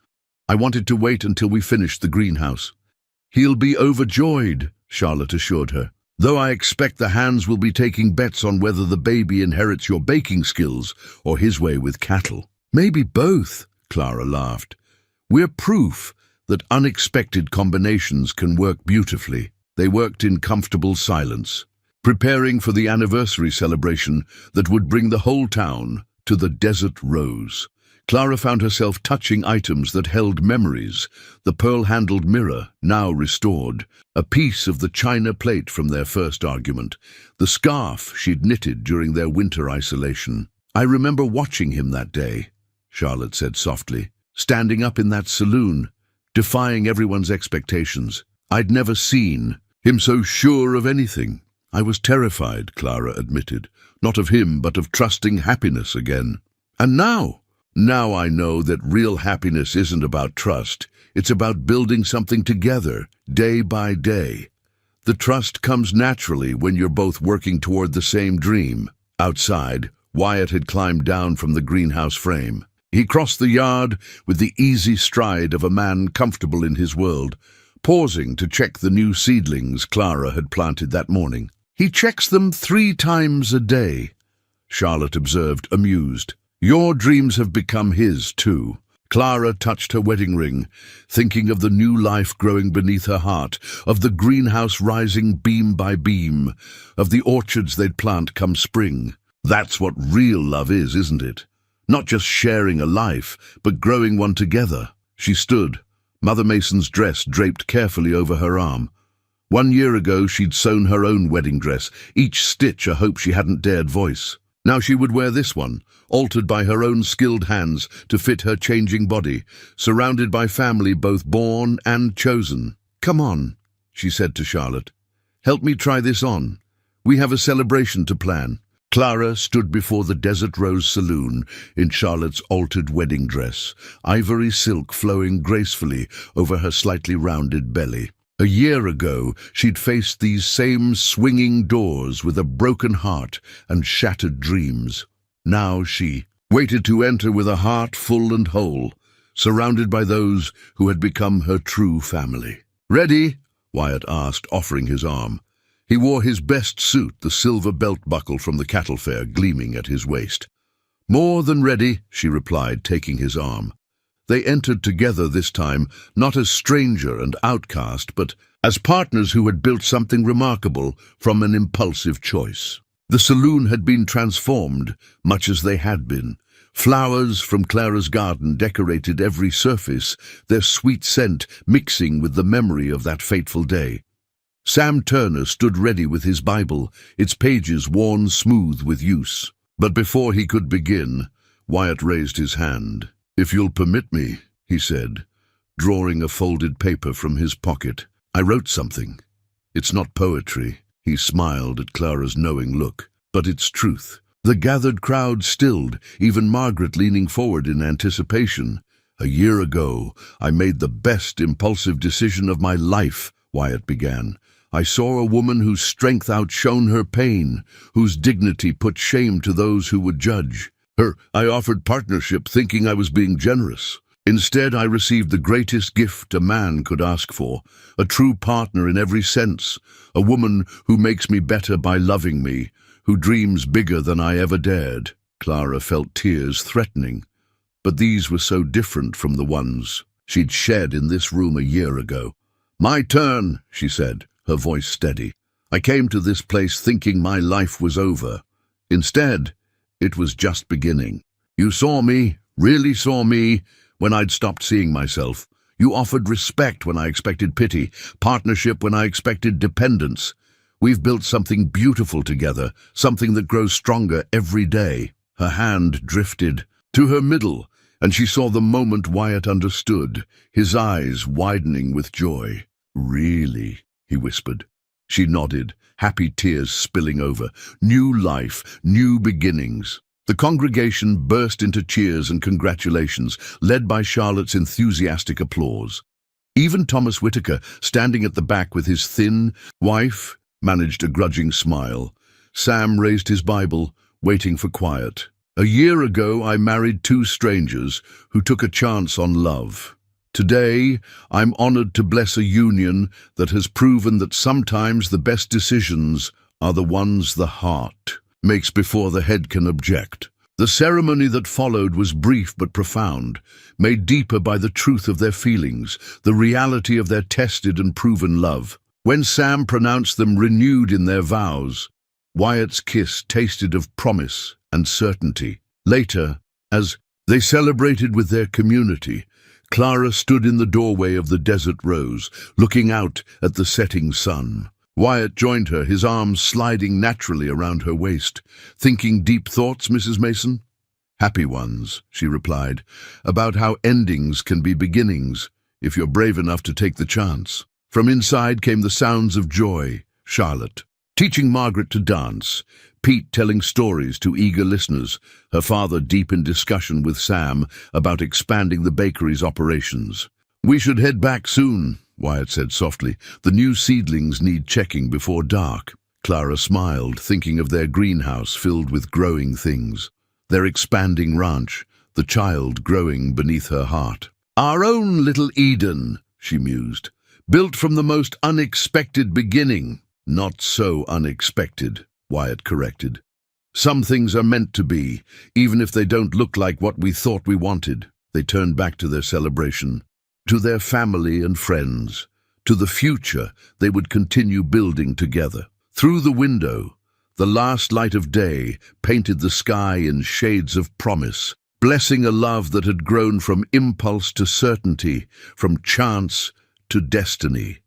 I wanted to wait until we finished the greenhouse." "He'll be overjoyed," Charlotte assured her, "though I expect the hands will be taking bets on whether the baby inherits your baking skills or his way with cattle." "Maybe both," Clara laughed. "We're proof that unexpected combinations can work beautifully." They worked in comfortable silence, preparing for the anniversary celebration that would bring the whole town to the Desert Rose. Clara found herself touching items that held memories: the pearl-handled mirror, now restored, a piece of the china plate from their first argument, the scarf she'd knitted during their winter isolation. "I remember watching him that day," Charlotte said softly, "standing up in that saloon, defying everyone's expectations. I'd never seen him so sure of anything." "I was terrified," Clara admitted, "not of him, but of trusting happiness again. And now I know that real happiness isn't about trust. It's about building something together, day by day. The trust comes naturally when you're both working toward the same dream." Outside, Wyatt had climbed down from the greenhouse frame. He crossed the yard with the easy stride of a man comfortable in his world, pausing to check the new seedlings Clara had planted that morning. "He checks them 3 times a day," Charlotte observed, amused. "Your dreams have become his, too." Clara touched her wedding ring, thinking of the new life growing beneath her heart, of the greenhouse rising beam by beam, of the orchards they'd plant come spring. That's what real love is, isn't it? Not just sharing a life, but growing one together. She stood, Mother Mason's dress draped carefully over her arm. 1 year ago she'd sewn her own wedding dress, each stitch a hope she hadn't dared voice. Now she would wear this one, altered by her own skilled hands to fit her changing body, surrounded by family both born and chosen. "Come on," she said to Charlotte. "Help me try this on. We have a celebration to plan." Clara stood before the Desert Rose Saloon in Charlotte's altered wedding dress, ivory silk flowing gracefully over her slightly rounded belly. A year ago, she'd faced these same swinging doors with a broken heart and shattered dreams. Now she waited to enter with a heart full and whole, surrounded by those who had become her true family. "Ready?" Wyatt asked, offering his arm. He wore his best suit, the silver belt buckle from the cattle fair gleaming at his waist. "More than ready," she replied, taking his arm. They entered together this time, not as stranger and outcast, but as partners who had built something remarkable from an impulsive choice. The saloon had been transformed, much as they had been. Flowers from Clara's garden decorated every surface, their sweet scent mixing with the memory of that fateful day. Sam Turner stood ready with his Bible, its pages worn smooth with use. But before he could begin, Wyatt raised his hand. "If you'll permit me," he said, drawing a folded paper from his pocket. "I wrote something. It's not poetry." He smiled at Clara's knowing look. "But it's truth." The gathered crowd stilled, even Margaret leaning forward in anticipation. "A year ago, I made the best impulsive decision of my life," Wyatt began. "I saw a woman whose strength outshone her pain, whose dignity put shame to those who would judge. I offered partnership thinking I was being generous. Instead, I received the greatest gift a man could ask for, a true partner in every sense, a woman who makes me better by loving me, who dreams bigger than I ever dared." Clara felt tears threatening, but these were so different from the ones she'd shed in this room a year ago. "My turn," she said, her voice steady. "I came to this place thinking my life was over. Instead, it was just beginning. You saw me, really saw me, when I'd stopped seeing myself. You offered respect when I expected pity, partnership when I expected dependence. We've built something beautiful together, something that grows stronger every day." Her hand drifted to her middle, and she saw the moment Wyatt understood, his eyes widening with joy. "Really?" he whispered. She nodded, happy tears spilling over. New life, new beginnings. The congregation burst into cheers and congratulations, led by Charlotte's enthusiastic applause. Even Thomas Whitaker, standing at the back with his thin wife, managed a grudging smile. Sam raised his Bible, waiting for quiet. "A year ago, I married two strangers who took a chance on love. Today, I'm honored to bless a union that has proven that sometimes the best decisions are the ones the heart makes before the head can object." The ceremony that followed was brief but profound, made deeper by the truth of their feelings, the reality of their tested and proven love. When Sam pronounced them renewed in their vows, Wyatt's kiss tasted of promise and certainty. Later, as they celebrated with their community, Clara stood in the doorway of the Desert Rose, looking out at the setting sun. Wyatt joined her, his arms sliding naturally around her waist. "Thinking deep thoughts, Mrs. Mason?" "Happy ones," she replied, "about how endings can be beginnings, if you're brave enough to take the chance." From inside came the sounds of joy. Charlotte teaching Margaret to dance, Pete telling stories to eager listeners, her father deep in discussion with Sam about expanding the bakery's operations. "We should head back soon," Wyatt said softly. "The new seedlings need checking before dark." Clara smiled, thinking of their greenhouse filled with growing things, their expanding ranch, the child growing beneath her heart. "Our own little Eden," she mused, "built from the most unexpected beginning." "Not so unexpected," Wyatt corrected. "Some things are meant to be, even if they don't look like what we thought we wanted." They turned back to their celebration, to their family and friends, to the future they would continue building together. Through the window, the last light of day painted the sky in shades of promise, blessing a love that had grown from impulse to certainty, from chance to destiny.